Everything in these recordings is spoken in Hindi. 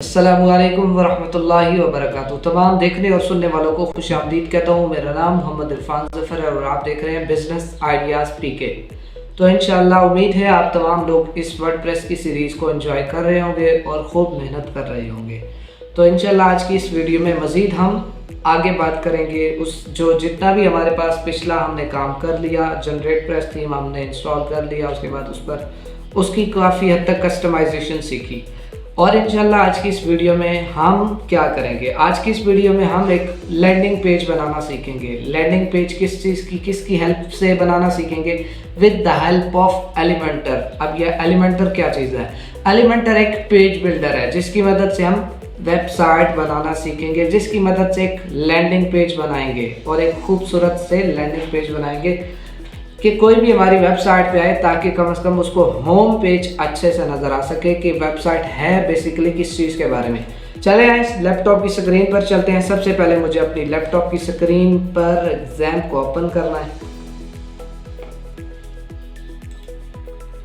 अस्सलामुअलैकुम वरहमतुल्लाहि वबरकातुहू। तमाम देखने और सुनने वालों को खुश आमदीद कहता हूँ। मेरा नाम मोहम्मद इरफान ज़फ़र है और आप देख रहे हैं बिज़नेस आइडियाज़ पीके। तो इंशाअल्लाह उम्मीद है आप तमाम लोग इस वर्डप्रेस की सीरीज़ को एंजॉय कर रहे होंगे और ख़ूब मेहनत कर रहे होंगे। तो इंशाअल्लाह आज की इस वीडियो में मज़ीद हम आगे बात करेंगे उस जो जितना भी हमारे पास पिछला हमने काम कर लिया, जनरेट प्रेस थीम हमने इंस्टॉल कर लिया, उसके बाद उस पर उसकी काफ़ी हद तक कस्टमाइजेशन सीखी। और इंशाल्लाह आज की इस वीडियो में हम क्या करेंगे, आज की इस वीडियो में हम एक लैंडिंग पेज बनाना सीखेंगे। लैंडिंग पेज किस चीज़ की किसकी हेल्प से बनाना सीखेंगे? With the help of Elementor. अब यह एलिमेंटर क्या चीज़ है? एलिमेंटर एक पेज बिल्डर है जिसकी मदद से हम वेबसाइट बनाना सीखेंगे, जिसकी मदद से एक लैंडिंग पेज बनाएंगे और एक खूबसूरत से लैंडिंग पेज बनाएंगे कि कोई भी हमारी वेबसाइट पे आए ताकि कम से कम उसको होम पेज अच्छे से नज़र आ सके कि वेबसाइट है बेसिकली किस चीज़ के बारे में। चले आए लैपटॉप की स्क्रीन पर चलते हैं। सबसे पहले मुझे अपनी लैपटॉप की स्क्रीन पर XAMPP को ओपन करना है।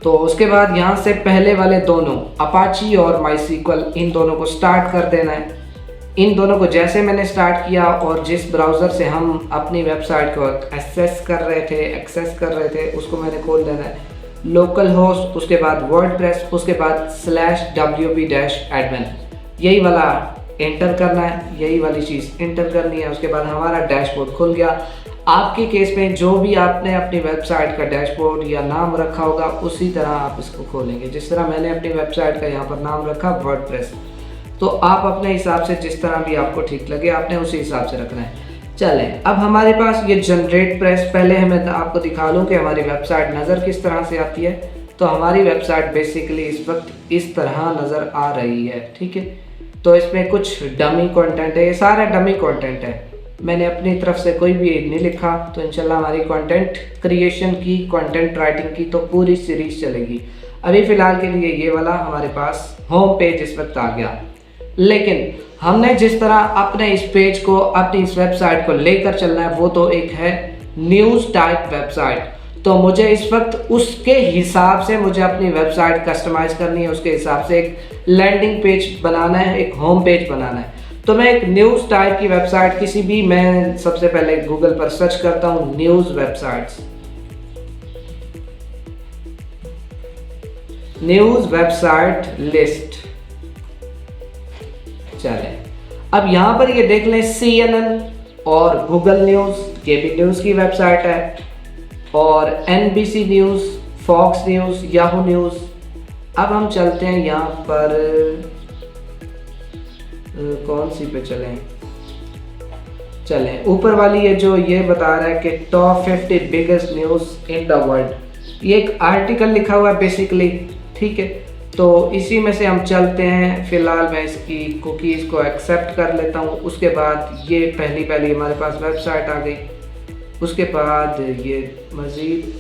तो उसके बाद यहाँ से पहले वाले दोनों अपाची और MySQL इन दोनों को स्टार्ट कर देना है। इन दोनों को जैसे मैंने स्टार्ट किया और जिस ब्राउज़र से हम अपनी वेबसाइट को एक्सेस कर रहे थे उसको मैंने खोल देना है। लोकल होस्ट, उसके बाद वर्डप्रेस, उसके बाद /wp-admin, यही वाला एंटर करना है, यही वाली चीज़ एंटर करनी है। उसके बाद हमारा डैशबोर्ड खुल गया। आपके केस में जो भी आपने अपनी वेबसाइट का डैशबोर्ड या नाम रखा होगा उसी तरह आप इसको खोलेंगे। जिस तरह मैंने अपनी वेबसाइट का यहाँ पर नाम रखा वर्डप्रेस, तो आप अपने हिसाब से जिस तरह भी आपको ठीक लगे आपने उसी हिसाब से रखना है। चलें, अब हमारे पास ये जनरेट प्रेस, पहले मैं आपको दिखा लूँ कि हमारी वेबसाइट नज़र किस तरह से आती है। तो हमारी वेबसाइट बेसिकली इस वक्त इस तरह नज़र आ रही है, ठीक है। तो इसमें कुछ डमी कंटेंट है, ये सारा डमी कंटेंट है, मैंने अपनी तरफ से कोई भी नहीं लिखा। तो इंशाल्लाह हमारी कंटेंट क्रिएशन की, कंटेंट राइटिंग की तो पूरी सीरीज चलेगी। अभी फ़िलहाल के लिए ये वाला हमारे पास होम पेज इस वक्त आ गया, लेकिन हमने जिस तरह अपने इस पेज को, अपनी इस वेबसाइट को लेकर चलना है वो तो एक है न्यूज़ टाइप वेबसाइट। तो मुझे इस वक्त उसके हिसाब से मुझे अपनी वेबसाइट कस्टमाइज़ करनी है, उसके हिसाब से एक लैंडिंग पेज बनाना है, एक होम पेज बनाना है। तो मैं एक न्यूज़ टाइप की वेबसाइट किसी भी, मैं सबसे पहले गूगल पर सर्च करता हूँ news websites, news website list. चले, अब यहाँ पर ये देख लें CNN और गूगल न्यूज़, ये भी न्यूज़ की वेबसाइट है, और NBC news, Fox news, Yahoo news. अब हम चलते हैं यहाँ पर कौन सी पे चलें ऊपर वाली है जो ये बता रहा है कि top 50 biggest news in the world. ये एक आर्टिकल लिखा हुआ है बेसिकली, ठीक है। तो इसी में से हम चलते हैं। फ़िलहाल मैं इसकी कुकीज़ को एक्सेप्ट कर लेता हूँ। उसके बाद ये पहली हमारे पास वेबसाइट आ गई। उसके बाद ये मज़ीद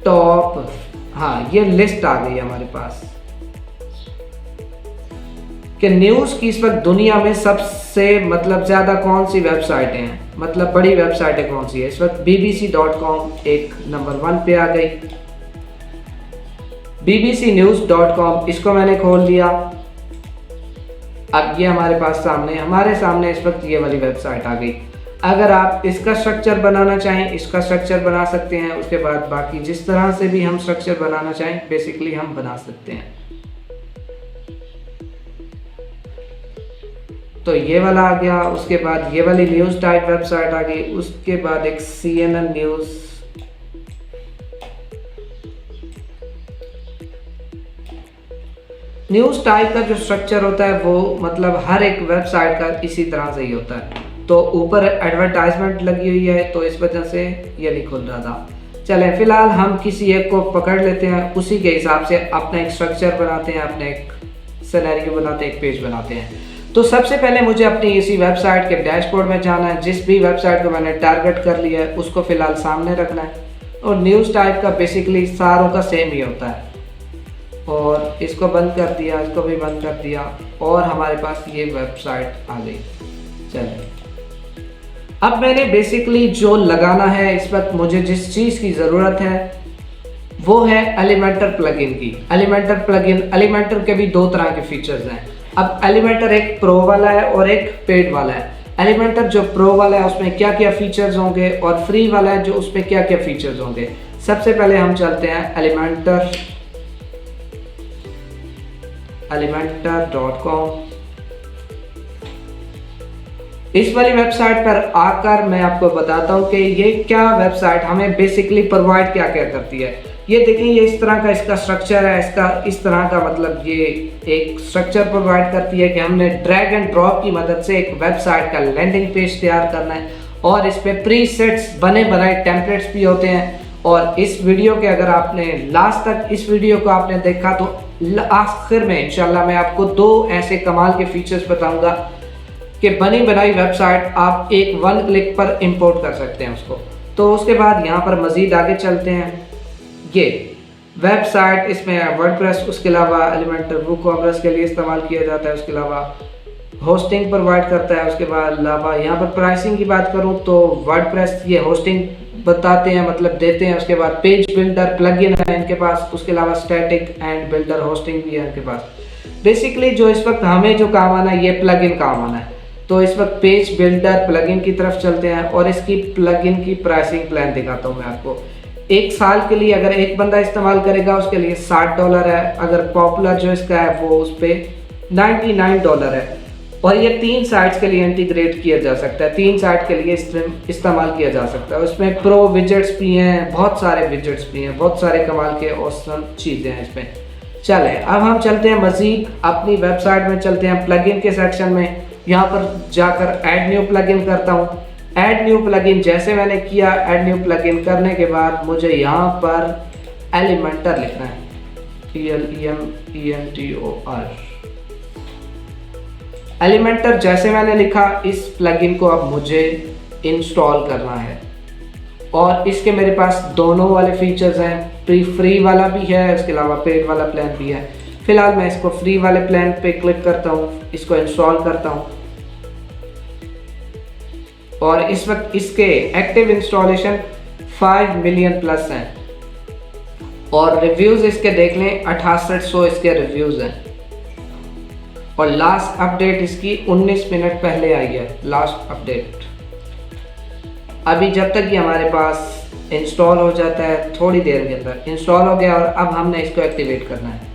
टॉप, हाँ ये लिस्ट आ गई हमारे पास कि न्यूज़ की इस वक्त दुनिया में सबसे मतलब ज़्यादा कौन सी वेबसाइटें हैं, मतलब बड़ी वेबसाइटें कौन सी है। इस वक्त bbc.com एक नंबर 1 पे आ गई। bbcnews.com, इसको मैंने खोल लिया। अब ये हमारे सामने इस वक्त ये वाली वेबसाइट आ गई। अगर आप इसका स्ट्रक्चर बनाना चाहें इसका स्ट्रक्चर बना सकते हैं। उसके बाद बाकी जिस तरह से भी हम स्ट्रक्चर बनाना चाहें बेसिकली हम बना सकते हैं। तो ये वाला आ गया। उसके बाद ये वाली न्यूज़ टाइप वेबसाइट आ गई। उसके बाद एक CNN न्यूज़, न्यूज़ टाइप का जो स्ट्रक्चर होता है वो मतलब हर एक वेबसाइट का इसी तरह से ही होता है। तो ऊपर एडवर्टाइजमेंट लगी हुई है तो इस वजह से ये नहीं खुल रहा था। चलें, फ़िलहाल हम किसी एक को पकड़ लेते हैं, उसी के हिसाब से अपना एक स्ट्रक्चर बनाते हैं, अपने एक सिनेरियो बनाते हैं, एक पेज बनाते हैं। तो सबसे पहले मुझे अपनी इसी वेबसाइट के डैशबोर्ड में जाना है। जिस भी वेबसाइट को मैंने टारगेट कर लिया है उसको फ़िलहाल सामने रखना है। और न्यूज़ टाइप का बेसिकली सारों का सेम ही होता है। और इसको बंद कर दिया, इसको भी बंद कर दिया और हमारे पास ये वेबसाइट आ गई। चलिए, अब मैंने बेसिकली जो लगाना है इस वक्त मुझे जिस चीज़ की ज़रूरत है वो है एलिमेंटर प्लगइन की। एलिमेंटर के भी दो तरह के फीचर्स हैं। अब एलिमेंटर एक प्रो वाला है और एक पेड वाला है। एलिमेंटर जो प्रो वाला है उसमें क्या क्या फीचर्स होंगे और फ्री वाला है जो उसमें क्या क्या फीचर्स होंगे। सबसे पहले हम चलते हैं elementor.com। इस वाली वेबसाइट पर आकर मैं आपको बताता हूँ कि ये क्या वेबसाइट हमें बेसिकली प्रोवाइड क्या क्या करती है। ये देखिए, ये इस तरह का इसका स्ट्रक्चर है। इसका इस तरह का मतलब ये एक स्ट्रक्चर प्रोवाइड करती है कि हमने ड्रैग एंड ड्रॉप की मदद से एक वेबसाइट का लैंडिंग पेज तैयार करना है और इस पे प्रीसेट्स बने बनाए टेम्पलेट्स भी होते हैं। और इस वीडियो के अगर आपने लास्ट तक इस वीडियो को आपने देखा तो आखिर में इंशाल्लाह मैं आपको दो ऐसे कमाल के फीचर्स बताऊंगा कि बनी बनाई वेबसाइट आप एक वन क्लिक पर इंपोर्ट कर सकते हैं उसको। तो उसके बाद यहाँ पर मज़ीद आगे चलते हैं। ये वेबसाइट इसमें वर्डप्रेस, उसके अलावा एलिमेंटर वूकॉमर्स के लिए इस्तेमाल किया जाता है, उसके अलावा होस्टिंग प्रोवाइड करता है। उसके बाद अलावा यहाँ पर प्राइसिंग की बात करूँ तो वर्डप्रेस ये होस्टिंग बताते हैं, मतलब देते हैं। उसके बाद पेज बिल्डर प्लगइन है इनके पास, उसके अलावा स्टैटिक एंड बिल्डर होस्टिंग भी है इनके पास। बेसिकली जो इस वक्त हमें जो काम आना है ये प्लगइन काम आना है। तो इस वक्त पेज बिल्डर प्लगइन की तरफ चलते हैं और इसकी प्लगइन की प्राइसिंग प्लान दिखाता हूँ मैं आपको। एक साल के लिए अगर एक बंदा इस्तेमाल करेगा उसके लिए $60 है। अगर पॉपुलर जो इसका है वो उस पर $99 है। और ये 3 साइट्स के लिए इंटीग्रेट किया जा सकता है, 3 साइट के लिए इस्तेमाल किया जा सकता है। उसमें प्रो विजेट्स भी हैं, बहुत सारे विजेट्स भी हैं, बहुत सारे कमाल के ऑसम चीज़ें हैं इसमें। चलें अब हम चलते हैं मज़ीद अपनी वेबसाइट में, चलते हैं प्लगइन के सेक्शन में। यहाँ पर जाकर ऐड न्यू प्लगइन करता हूँ। ऐड न्यू प्लगइन जैसे मैंने किया, ऐड न्यू प्लगइन करने के बाद मुझे यहाँ पर एलिमेंटर लिखना है, ELEMENTOR। एलिमेंटर जैसे मैंने लिखा, इस प्लगइन को अब मुझे इंस्टॉल करना है। और इसके मेरे पास दोनों वाले फीचर्स हैं, फ्री वाला भी है, उसके अलावा पेड वाला प्लान भी है। फिलहाल मैं इसको फ्री वाले प्लान पे क्लिक करता हूँ, इसको इंस्टॉल करता हूँ। और इस वक्त इसके एक्टिव इंस्टॉलेशन 5 मिलियन प्लस हैं और रिव्यूज़ इसके देख लें 6800 इसके रिव्यूज़ हैं। और लास्ट अपडेट इसकी 19 मिनट पहले आई है, लास्ट अपडेट। अभी जब तक ये हमारे पास इंस्टॉल हो जाता है, थोड़ी देर के अंदर इंस्टॉल हो गया और अब हमने इसको एक्टिवेट करना है।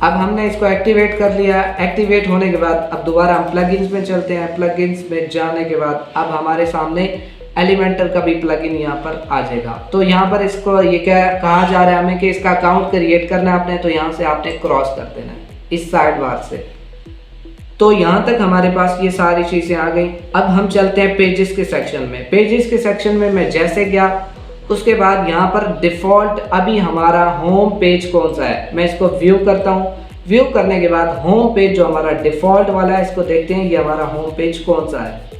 अब हमने इसको एक्टिवेट कर लिया। एक्टिवेट होने के बाद अब दोबारा हम प्लगइन्स में चलते हैं। प्लगइन्स में जाने के बाद अब हमारे सामने एलिमेंटर का भी प्लगइन यहाँ पर आ जाएगा। तो यहाँ पर इसको ये क्या कहा जा रहा है हमें कि इसका अकाउंट क्रिएट करना है आपने, तो यहाँ से आपने क्रॉस कर देना है इस साइड बार से। तो यहाँ तक हमारे पास ये सारी चीज़ें आ गई। अब हम चलते हैं पेजेस के सेक्शन में। पेजेस के सेक्शन में मैं जैसे गया, उसके बाद यहाँ पर डिफ़ॉल्ट अभी हमारा होम पेज कौन सा है, मैं इसको व्यू करता हूँ। व्यू करने के बाद होम पेज जो हमारा डिफ़ॉल्ट वाला है, इसको देखते हैं ये हमारा होम पेज कौन सा है।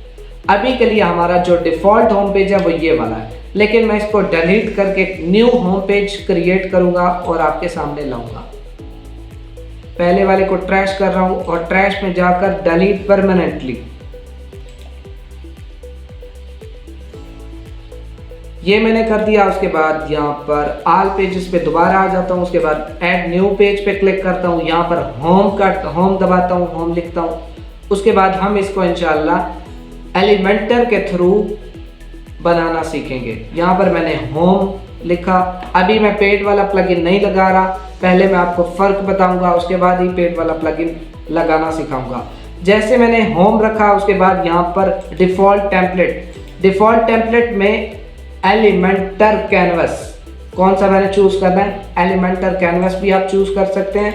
अभी के लिए हमारा जो डिफ़ॉल्ट होम पेज है वो ये वाला है, लेकिन मैं इसको डिलीट करके न्यू होम पेज क्रिएट करूँगा और आपके सामने लाऊंगा। पहले वाले को ट्रैश कर रहा हूँ और ट्रैश में जाकर डिलीट परमानेंटली, ये मैंने कर दिया। उसके बाद यहाँ पर ऑल पेजेस पे दोबारा आ जाता हूँ। उसके बाद ऐड न्यू पेज पे क्लिक करता हूँ। यहाँ पर होम दबाता हूँ, होम लिखता हूँ। उसके बाद हम इसको इंशाल्लाह एलिमेंटर के थ्रू बनाना सीखेंगे। यहाँ पर मैंने होम लिखा। अभी मैं पेड वाला प्लगइन नहीं लगा रहा, पहले मैं आपको फ़र्क बताऊंगा, उसके बाद ही पेड वाला प्लगइन लगाना सिखाऊंगा। जैसे मैंने होम रखा, उसके बाद यहाँ पर डिफ़ॉल्ट टेम्पलेट में एलिमेंटर कैनवस कौन सा मैंने चूज़ करना है। एलिमेंटर कैनवस भी आप चूज़ कर सकते हैं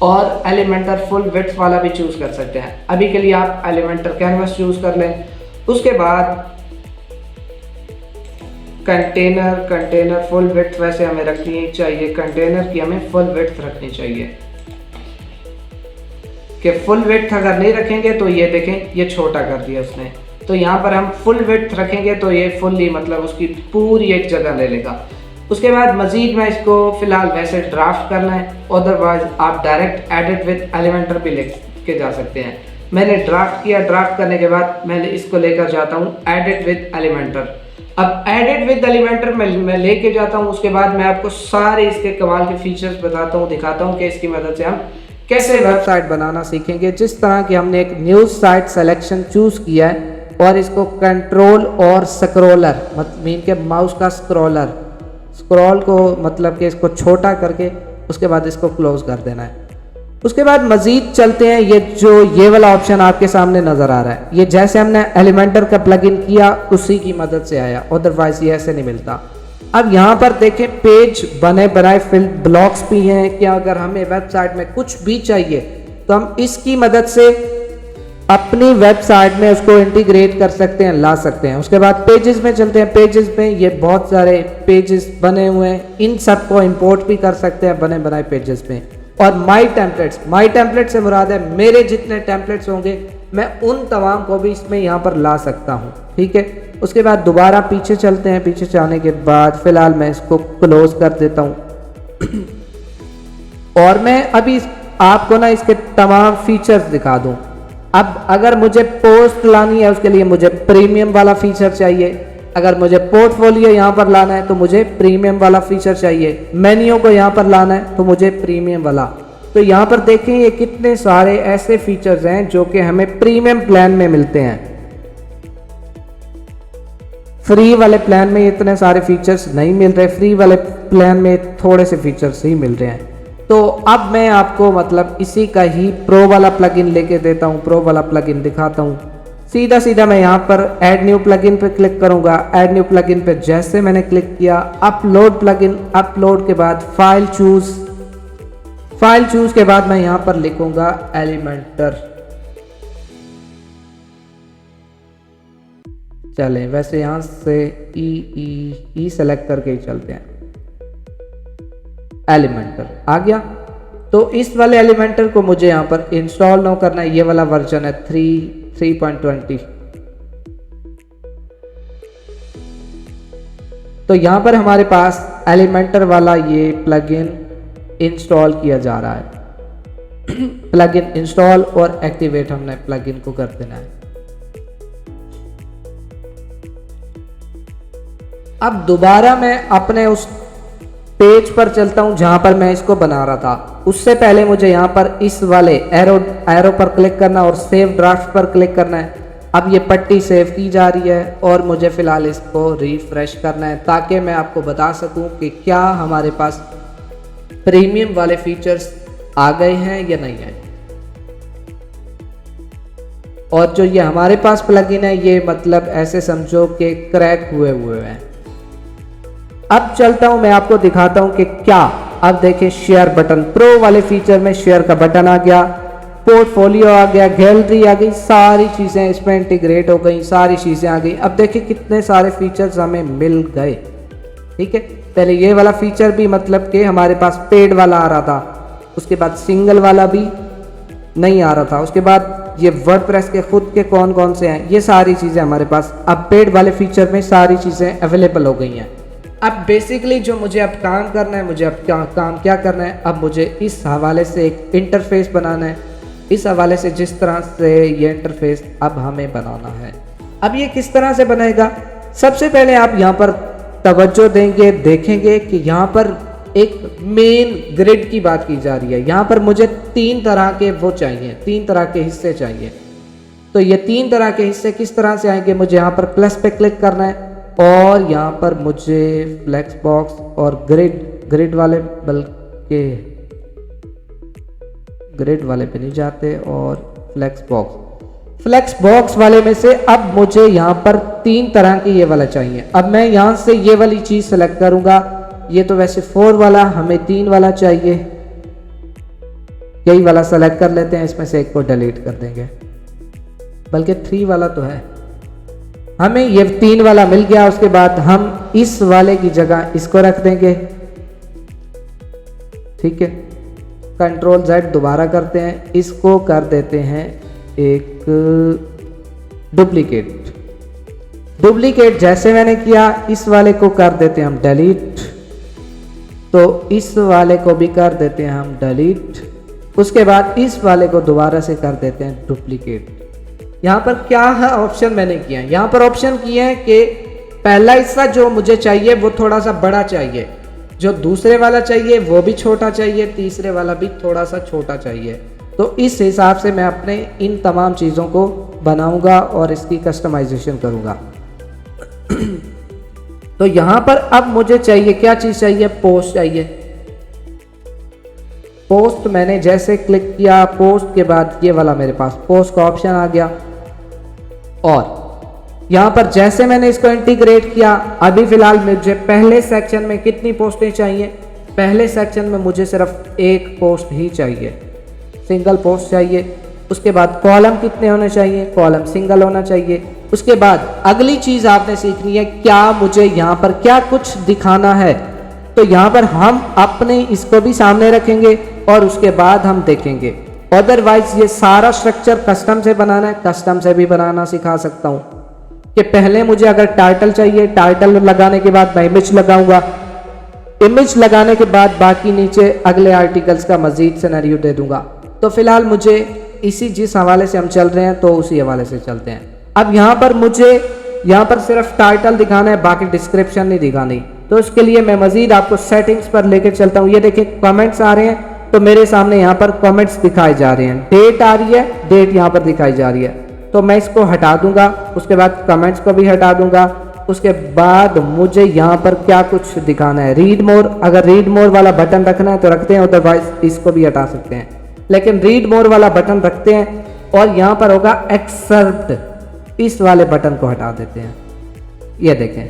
और एलिमेंटर फुल विड्थ वाला भी चूज़ कर सकते हैं। अभी के लिए आप एलिमेंटर कैनवस चूज़ कर लें। उसके बाद कंटेनर फुल विड्थ वैसे हमें रखनी चाहिए, कंटेनर की हमें फुल विड्थ रखनी चाहिए कि फुल विड्थ अगर नहीं रखेंगे तो ये देखें ये छोटा कर दिया उसने। तो यहाँ पर हम फुल विड्थ रखेंगे तो ये फुल्ली मतलब उसकी पूरी एक जगह ले लेगा। उसके बाद मज़ीद में इसको फ़िलहाल वैसे ड्राफ्ट करना है, अदरवाइज आप डायरेक्ट एडिट विद एलिमेंटर भी लिख के जा सकते हैं। मैंने ड्राफ्ट किया, ड्राफ्ट करने के बाद मैंने इसको लेकर जाता हूँ एडिट विद एलिमेंटर। अब एडिट विद एलिमेंटर मैं लेके जाता हूँ, उसके बाद मैं आपको सारे इसके कमाल के फीचर्स बताता हूँ, दिखाता हूँ कि इसकी मदद से हम कैसे वेबसाइट बनाना सीखेंगे। जिस तरह की हमने एक न्यूज़ साइट सिलेक्शन चूज़ किया है और इसको कंट्रोल और स्क्रॉलर मीन के माउस का स्क्रॉल को मतलब कि इसको छोटा करके उसके बाद इसको क्लोज कर देना है। उसके बाद मज़ीद चलते हैं, ये वाला ऑप्शन आपके सामने नज़र आ रहा है, ये जैसे हमने एलिमेंटर का प्लगइन किया उसी की मदद से आया, अदरवाइज ये ऐसे नहीं मिलता। अब यहाँ पर देखें पेज बने बनाए फिल ब्लॉक्स भी हैं कि अगर हमें वेबसाइट में कुछ भी चाहिए तो हम इसकी मदद से अपनी वेबसाइट में उसको इंटीग्रेट कर सकते हैं, ला सकते हैं। उसके बाद पेजेस में चलते हैं, पेजेस में ये बहुत सारे पेजेस बने हुए हैं, इन सब को इंपोर्ट भी कर सकते हैं बने बनाए पेजेस में। और माई टेम्पलेट से मुराद है मेरे जितने टेम्पलेट्स होंगे मैं उन तमाम को भी इसमें यहाँ पर ला सकता हूँ, ठीक है। उसके बाद दोबारा पीछे चलते हैं, पीछे जाने के बाद फिलहाल मैं इसको क्लोज कर देता हूँ और मैं अभी आपको ना इसके तमाम फीचर्स दिखा दूँ। अब अगर मुझे पोस्ट लानी है उसके लिए मुझे प्रीमियम वाला फीचर चाहिए, अगर मुझे पोर्टफोलियो यहाँ पर लाना है तो मुझे प्रीमियम वाला फीचर चाहिए, मेन्यू को यहाँ पर लाना है तो मुझे प्रीमियम वाला। तो यहाँ पर देखें ये कितने सारे ऐसे फीचर्स हैं जो कि हमें प्रीमियम प्लान में मिलते हैं। फ्री वाले प्लान में इतने सारे फीचर्स नहीं मिल रहे, फ्री वाले प्लान में थोड़े से फीचर्स ही मिल रहे हैं। तो अब मैं आपको मतलब इसी का ही प्रो वाला प्लगइन लेके देता हूँ, प्रो वाला प्लगइन दिखाता हूँ। सीधा मैं यहाँ पर ऐड न्यू प्लगइन पे क्लिक करूँगा। ऐड न्यू प्लगइन पे जैसे मैंने क्लिक किया, अपलोड प्लगइन, अपलोड के बाद फाइल चूज के बाद मैं यहाँ पर लिखूँगा एलिमेंटर। चलें वैसे यहाँ से ई सेलेक्ट करके ही चलते हैं, एलिमेंटर आ गया। तो इस वाले एलिमेंटर को मुझे यहाँ पर इंस्टॉल ना करना है, ये वाला वर्जन है 3.20। तो यहाँ पर हमारे पास एलिमेंटर वाला ये प्लगइन इंस्टॉल किया जा रहा है। प्लगइन इंस्टॉल और एक्टिवेट हमने प्लगइन को कर देना है। अब दोबारा मैं अपने उस पेज पर चलता हूं जहां पर मैं इसको बना रहा था। उससे पहले मुझे यहां पर इस वाले एरो पर क्लिक करना और सेव ड्राफ्ट पर क्लिक करना है। अब ये पट्टी सेव की जा रही है और मुझे फ़िलहाल इसको रिफ्रेश करना है ताकि मैं आपको बता सकूं कि क्या हमारे पास प्रीमियम वाले फीचर्स आ गए हैं या नहीं है। और जो ये हमारे पास प्लगइन है ये मतलब ऐसे समझो कि क्रैक हुए हैं। अब चलता हूं, मैं आपको दिखाता हूं कि क्या। अब देखिए शेयर बटन, प्रो वाले फीचर में शेयर का बटन आ गया, पोर्टफोलियो आ गया, गैलरी आ गई, सारी चीज़ें इसमें इंटीग्रेट हो गई, सारी चीज़ें आ गई। अब देखिए कितने सारे फीचर्स हमें मिल गए, ठीक है। पहले ये वाला फीचर भी मतलब कि हमारे पास पेड वाला आ रहा था, उसके बाद सिंगल वाला भी नहीं आ रहा था, उसके बाद ये वर्डप्रेस के खुद के कौन कौन से हैं ये सारी चीज़ें हमारे पास अब पेड वाले फीचर में सारी चीज़ें अवेलेबल हो गई हैं। अब बेसिकली जो मुझे अब काम करना है, मुझे अब काम क्या करना है, अब मुझे इस हवाले से एक इंटरफेस बनाना है। इस हवाले से जिस तरह से ये इंटरफेस अब हमें बनाना है, अब ये किस तरह से बनेगा। सबसे पहले आप यहाँ पर तवज्जो देंगे, देखेंगे कि यहाँ पर एक मेन ग्रिड की बात की जा रही है। यहाँ पर मुझे 3 तरह के वो चाहिए, 3 तरह के हिस्से चाहिए। तो ये 3 तरह के हिस्से किस तरह से आएंगे, मुझे यहाँ पर प्लस पे क्लिक करना है और यहाँ पर मुझे फ्लेक्स बॉक्स और ग्रिड वाले, बल्कि ग्रिड वाले पे नहीं जाते, और फ्लेक्स बॉक्स वाले में से अब मुझे यहाँ पर 3 तरह के ये वाला चाहिए। अब मैं यहाँ से ये वाली चीज़ सेलेक्ट करूँगा। ये तो वैसे 4 वाला, हमें 3 वाला चाहिए, यही वाला सेलेक्ट कर लेते हैं, इसमें से एक को डिलीट कर देंगे, बल्कि 3 वाला तो है, हमें ये 3 वाला मिल गया। उसके बाद हम इस वाले की जगह इसको रख देंगे, ठीक है। Ctrl Z दोबारा करते हैं, इसको कर देते हैं एक डुप्लीकेट जैसे मैंने किया। इस वाले को कर देते हैं हम डिलीट, तो इस वाले को भी कर देते हैं हम डिलीट, उसके बाद इस वाले को दोबारा से कर देते हैं डुप्लीकेट। यहाँ पर क्या है ऑप्शन मैंने किया है, यहाँ पर ऑप्शन किए हैं कि पहला हिस्सा जो मुझे चाहिए वो थोड़ा सा बड़ा चाहिए, जो दूसरे वाला चाहिए वो भी छोटा चाहिए, तीसरे वाला भी थोड़ा सा छोटा चाहिए। तो इस हिसाब से मैं अपने इन तमाम चीज़ों को बनाऊंगा और इसकी कस्टमाइजेशन करूंगा। तो यहाँ पर अब मुझे चाहिए क्या चीज़ चाहिए, पोस्ट चाहिए। पोस्ट मैंने जैसे क्लिक किया, पोस्ट के बाद ये वाला मेरे पास पोस्ट का ऑप्शन आ गया। और यहाँ पर जैसे मैंने इसको इंटीग्रेट किया, अभी फिलहाल मुझे पहले सेक्शन में कितनी पोस्टें चाहिए, पहले सेक्शन में मुझे सिर्फ एक पोस्ट ही चाहिए, सिंगल पोस्ट चाहिए। उसके बाद कॉलम कितने होने चाहिए, कॉलम सिंगल होना चाहिए। उसके बाद अगली चीज़ आपने सीखनी है, क्या मुझे यहाँ पर क्या कुछ दिखाना है। तो यहाँ पर हम अपने इसको भी सामने रखेंगे और उसके बाद हम देखेंगे। अदरवाइज ये सारा स्ट्रक्चर कस्टम से बनाना है, कस्टम से भी बनाना सिखा सकता हूँ कि पहले मुझे अगर टाइटल चाहिए, टाइटल लगाने के बाद मैं इमेज लगाऊंगा, इमेज लगाने के बाद बाकी नीचे अगले आर्टिकल्स का मजीद सिनेरियो दे दूंगा। तो फिलहाल मुझे इसी जिस हवाले से हम चल रहे हैं तो उसी हवाले से चलते हैं। अब यहाँ पर मुझे यहाँ पर सिर्फ टाइटल दिखाना है, बाकी डिस्क्रिप्शन नहीं दिखानी। तो इसके लिए मैं मजीद आपको सेटिंग्स पर लेकर चलता हूँ। ये देखिए कमेंट्स आ रहे हैं, तो मेरे सामने यहाँ पर कमेंट्स दिखाए जा रहे हैं, डेट आ रही है, डेट यहाँ पर दिखाई जा रही है। तो मैं इसको हटा दूंगा, उसके बाद कमेंट्स को भी हटा दूंगा। उसके बाद मुझे यहाँ पर क्या कुछ दिखाना है, रीड मोर। अगर रीड मोर वाला बटन रखना है तो रखते हैं, अदरवाइज इसको भी हटा सकते हैं, लेकिन रीड मोर वाला बटन रखते हैं। और यहाँ पर होगा एक्सर्प्ट, इस वाले बटन को हटा देते हैं। ये देखें,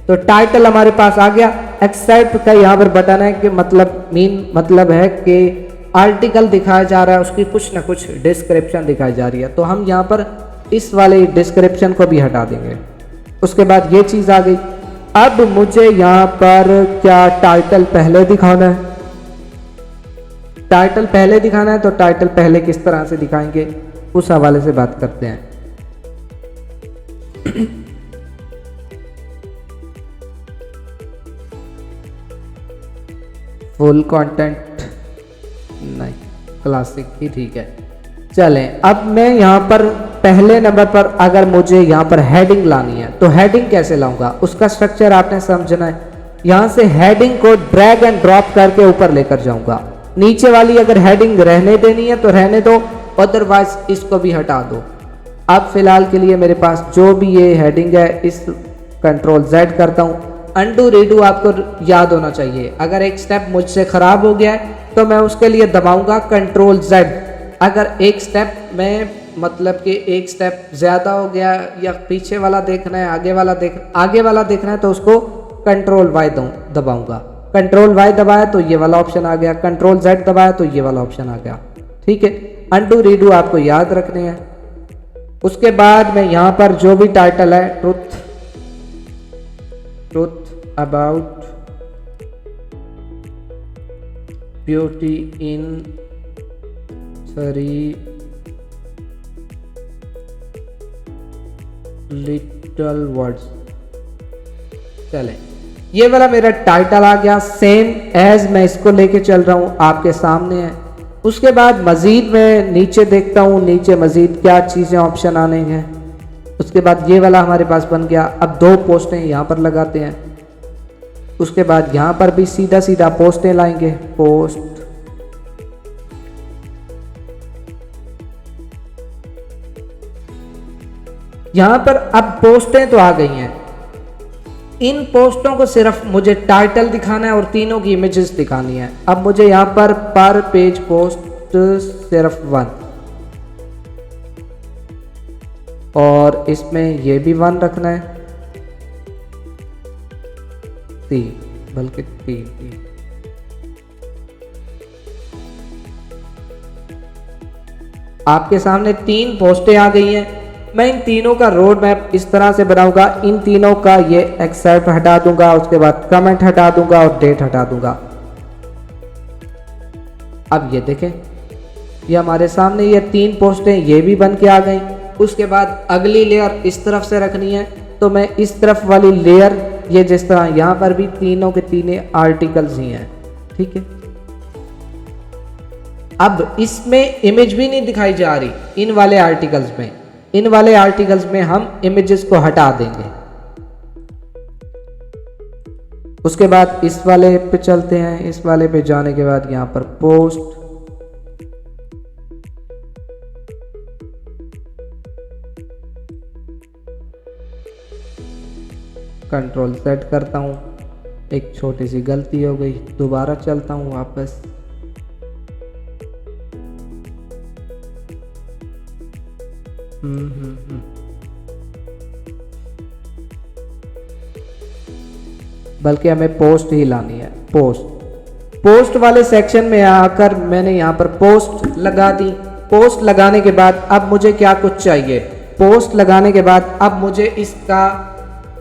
तो टाइटल हमारे पास आ गया। एक्सेप्ट का यहाँ पर बटन है कि मतलब है कि आर्टिकल दिखाया जा रहा है, उसकी कुछ ना कुछ डिस्क्रिप्शन दिखाई जा रही है। तो हम यहाँ पर इस वाले डिस्क्रिप्शन को भी हटा देंगे। उसके बाद ये चीज़ आ गई। अब मुझे यहाँ पर क्या टाइटल पहले दिखाना है, टाइटल पहले दिखाना है। तो टाइटल पहले किस तरह से दिखाएंगे उस हवाले से बात करते हैं। फुल कंटेंट नहीं, क्लासिक ही ठीक है। चलें, अब मैं यहाँ पर पहले नंबर पर अगर मुझे यहाँ पर हेडिंग लानी है तो हेडिंग कैसे लाऊंगा, उसका स्ट्रक्चर आपने समझना है। यहाँ से हेडिंग को ड्रैग एंड ड्रॉप करके ऊपर लेकर जाऊंगा। नीचे वाली अगर हेडिंग रहने देनी है तो रहने दो, अदरवाइज इसको भी हटा दो। अब फिलहाल के लिए मेरे पास जो भी ये हेडिंग है, इस कंट्रोल Z करता हूँ। अनडू रीडू आपको याद होना चाहिए। अगर एक स्टेप मुझसे ख़राब हो गया है तो मैं उसके लिए दबाऊंगा कंट्रोल Z। अगर एक स्टेप में मतलब कि एक स्टेप ज़्यादा हो गया या पीछे वाला देखना है, आगे वाला देखना है तो उसको कंट्रोल Y दबाऊंगा। कंट्रोल Y दबाया तो ये वाला ऑप्शन आ गया, कंट्रोल Z दबाया तो ये वाला ऑप्शन आ गया। ठीक है, अनडू रीडू आपको याद रखने हैं। उसके बाद मैं यहाँ पर जो भी टाइटल है, truth about beauty in 3 little words. चले, ये वाला मेरा टाइटल आ गया, सेम एज मैं इसको लेके चल रहा हूँ, आपके सामने है। उसके बाद मज़ीद मैं नीचे देखता हूँ, नीचे मज़ीद क्या चीज़ें ऑप्शन आने हैं। उसके बाद ये वाला हमारे पास बन गया। अब 2 पोस्टें यहाँ पर लगाते हैं। उसके बाद यहाँ पर भी सीधा सीधा पोस्टें लाएंगे, पोस्ट। यहाँ पर अब पोस्टें तो आ गई हैं। इन पोस्टों को सिर्फ मुझे टाइटल दिखाना है और तीनों की इमेजेस दिखानी है। अब मुझे यहाँ पर पेज पोस्ट सिर्फ 1 और इसमें ये भी 1 रखना है, 3 बल्कि 3। आपके सामने 3 पोस्टें आ गई हैं। मैं इन तीनों का रोड मैप इस तरह से बनाऊंगा। इन तीनों का ये एक्सेप्ट हटा दूंगा, उसके बाद कमेंट हटा दूंगा और डेट हटा दूंगा। अब ये देखें, ये हमारे सामने ये 3 पोस्टें ये भी बन के आ गई। उसके बाद अगली लेयर इस तरफ से रखनी है, तो मैं इस तरफ वाली लेयर ये जिस तरह यहाँ पर भी तीनों के तीनों आर्टिकल्स ही हैं। ठीक है, अब इसमें इमेज भी नहीं दिखाई जा रही इन वाले आर्टिकल्स में। इन वाले आर्टिकल्स में हम इमेजेस को हटा देंगे। उसके बाद इस वाले पे चलते हैं। इस वाले पे जाने के बाद यहां पर पोस्ट, कंट्रोल सेट करता हूं। एक छोटी सी गलती हो गई, दोबारा चलता हूं वापस। बल्कि हमें पोस्ट ही लानी है। पोस्ट वाले सेक्शन में आकर मैंने यहाँ पर पोस्ट लगा दी। पोस्ट लगाने के बाद अब मुझे क्या कुछ चाहिए, पोस्ट लगाने के बाद अब मुझे इसका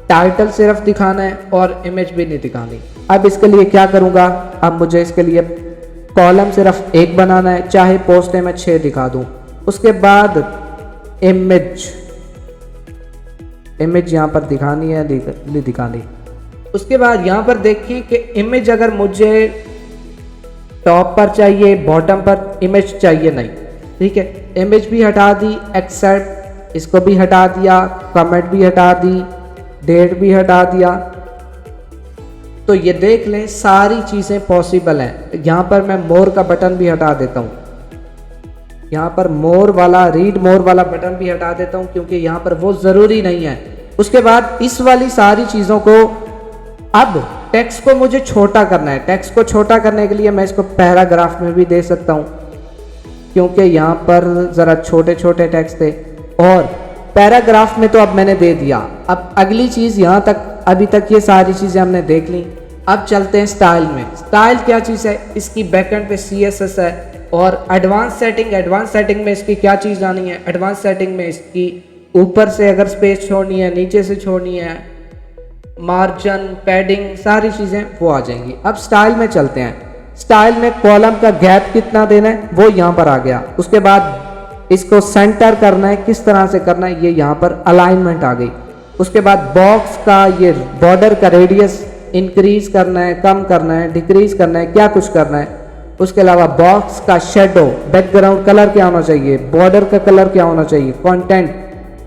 टाइटल सिर्फ दिखाना है और इमेज भी नहीं दिखानी। अब इसके लिए क्या करूँगा, अब मुझे इसके लिए कॉलम सिर्फ एक बनाना है, चाहे पोस्ट में 6 दिखा दूँ। उसके बाद इमेज यहाँ पर दिखानी है, दिखानी। उसके बाद यहाँ पर देखिए कि इमेज अगर मुझे टॉप पर चाहिए, बॉटम पर इमेज चाहिए नहीं, ठीक है। इमेज भी हटा दी, एक्सेप्ट इसको भी हटा दिया, कमेंट भी हटा दी, डेट भी हटा दिया। तो ये देख लें सारी चीज़ें पॉसिबल हैं। यहाँ पर मैं मोर का बटन भी हटा देता हूँ। यहाँ पर मोर वाला, रीड मोर वाला बटन भी हटा देता हूँ क्योंकि यहाँ पर वो ज़रूरी नहीं है। उसके बाद इस वाली सारी चीज़ों को, अब टेक्स्ट को मुझे छोटा करना है। टेक्स्ट को छोटा करने के लिए मैं इसको पैराग्राफ में भी दे सकता हूँ क्योंकि यहाँ पर ज़रा छोटे छोटे टेक्स्ट थे, और पैराग्राफ में तो अब मैंने दे दिया। अब अगली चीज़ यहाँ तक, अभी तक ये सारी चीज़ें हमने देख ली। अब चलते हैं स्टाइल में। स्टाइल क्या चीज़ है, इसकी बैकएंड पे CSS है। और एडवांस सेटिंग में इसकी क्या चीज़ आनी है, एडवांस सेटिंग में इसकी ऊपर से अगर स्पेस छोड़नी है, नीचे से छोड़नी है, मार्जिन, पैडिंग, सारी चीज़ें वो आ जाएंगी। अब स्टाइल में चलते हैं। स्टाइल में कॉलम का गैप कितना देना है वो यहाँ पर आ गया। उसके बाद इसको सेंटर करना है, किस तरह से करना है, ये यहाँ पर अलाइनमेंट आ गई। उसके बाद बॉक्स का, ये बॉर्डर का रेडियस इंक्रीज करना है, कम करना है, डिक्रीज करना है, क्या कुछ करना है। उसके अलावा बॉक्स का शेडो, बैकग्राउंड कलर क्या होना चाहिए, बॉर्डर का कलर क्या होना चाहिए,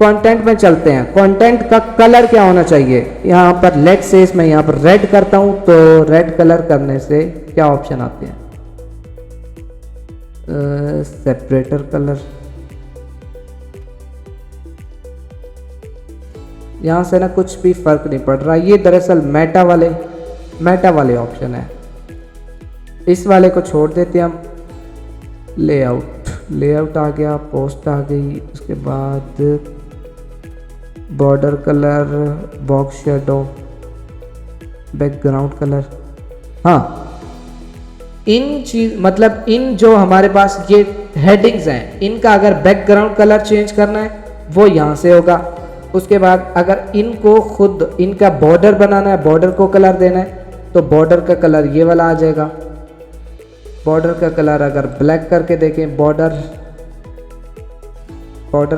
कंटेंट में चलते हैं। कंटेंट का कलर क्या होना चाहिए, यहाँ पर लेट्स से मैं यहाँ पर रेड करता हूँ तो रेड कलर करने से क्या ऑप्शन आते हैं, सेपरेटर कलर। यहाँ से ना कुछ भी फर्क नहीं पड़ रहा, ये दरअसल मेटा वाले ऑप्शन है। इस वाले को छोड़ देते हैं हम। लेआउट आ गया, पोस्ट आ गई, उसके बाद border colour, box shadow, background colour. हाँ, इन जो हमारे पास ये हेडिंग्स हैं, इनका अगर बैकग्राउंड कलर चेंज करना है वो यहाँ से होगा। उसके बाद अगर इनको खुद इनका बॉर्डर बनाना है, बॉर्डर को कलर देना है, तो बॉर्डर का कलर ये वाला आ जाएगा। बॉर्डर का कलर अगर ब्लैक करके देखें, बॉर्डर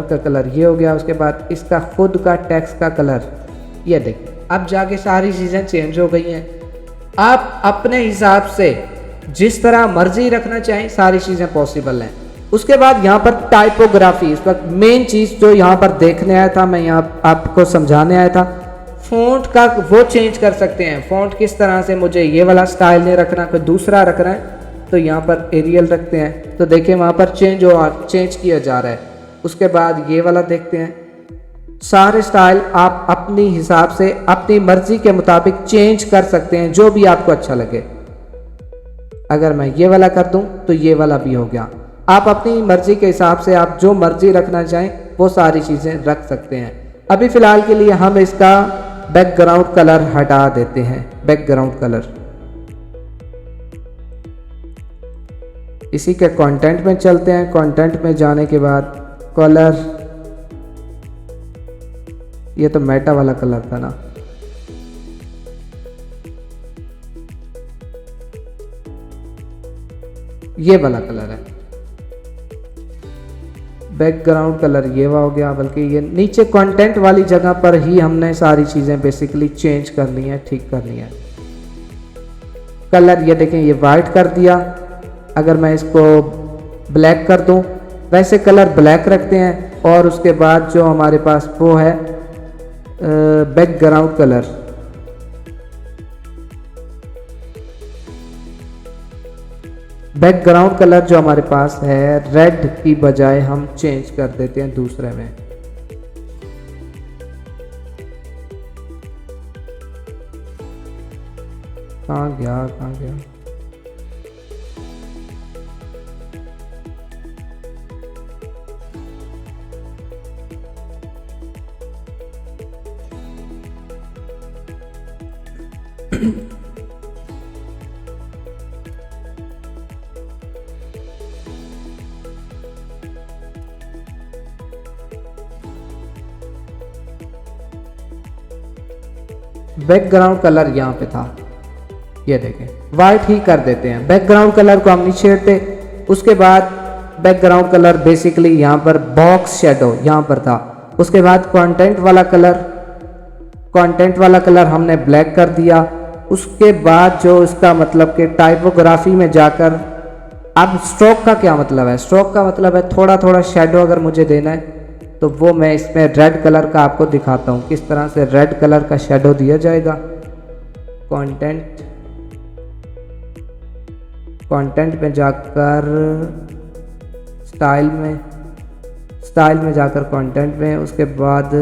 का कलर ये हो गया। उसके बाद इसका खुद का टेक्स्ट का कलर ये देखें। अब जाके सारी चीज़ें चेंज हो गई हैं। आप अपने हिसाब से जिस तरह मर्जी रखना चाहें, सारी चीज़ें पॉसिबल हैं। उसके बाद यहाँ पर टाइपोग्राफी, इस वक्त मेन चीज़ जो यहाँ पर देखने आया था, मैं यहाँ आपको समझाने आया था। फ़ॉन्ट का वो चेंज कर सकते हैं। फ़ॉन्ट किस तरह से, मुझे ये वाला स्टाइल नहीं रखना, कोई दूसरा रखना है तो यहाँ पर एरियल रखते हैं। तो देखिए वहाँ पर चेंज किया जा रहा है। उसके बाद ये वाला देखते हैं। सारे स्टाइल आप अपनी हिसाब से, अपनी मर्जी के मुताबिक चेंज कर सकते हैं, जो भी आपको अच्छा लगे। अगर मैं ये वाला कर दूं तो ये वाला भी हो गया। आप अपनी मर्जी के हिसाब से आप जो मर्जी रखना चाहें वो सारी चीज़ें रख सकते हैं। अभी फ़िलहाल के लिए हम इसका बैकग्राउंड कलर हटा देते हैं। बैकग्राउंड कलर इसी के कंटेंट में चलते हैं। कंटेंट में जाने के बाद कलर, ये तो मेटा वाला कलर था ना, ये वाला कलर है। बैकग्राउंड कलर ये हो गया, बल्कि ये नीचे कंटेंट वाली जगह पर ही हमने सारी चीज़ें बेसिकली चेंज करनी है, ठीक करनी है। कलर ये देखें, ये वाइट कर दिया। अगर मैं इसको ब्लैक कर दूं। वैसे कलर ब्लैक रखते हैं और उसके बाद जो हमारे पास वो है बैकग्राउंड कलर, बैकग्राउंड कलर जो हमारे पास है रेड की बजाय हम चेंज कर देते हैं दूसरे में। कहाँ गया बैकग्राउंड कलर यहाँ पे था, ये देखें वाइट ही कर देते हैं। बैकग्राउंड कलर को हम नहीं छेड़ते। उसके बाद बैकग्राउंड कलर बेसिकली यहाँ पर बॉक्स शेडो यहाँ पर था। उसके बाद कंटेंट वाला कलर हमने ब्लैक कर दिया। उसके बाद जो इसका मतलब कि टाइपोग्राफी में जाकर, अब स्ट्रोक का क्या मतलब है? स्ट्रोक का मतलब है थोड़ा थोड़ा शेडो अगर मुझे देना है तो वो मैं इसमें रेड कलर का आपको दिखाता हूँ किस तरह से रेड कलर का शेडो दिया जाएगा। कंटेंट में जाकर स्टाइल में जाकर कंटेंट में, उसके बाद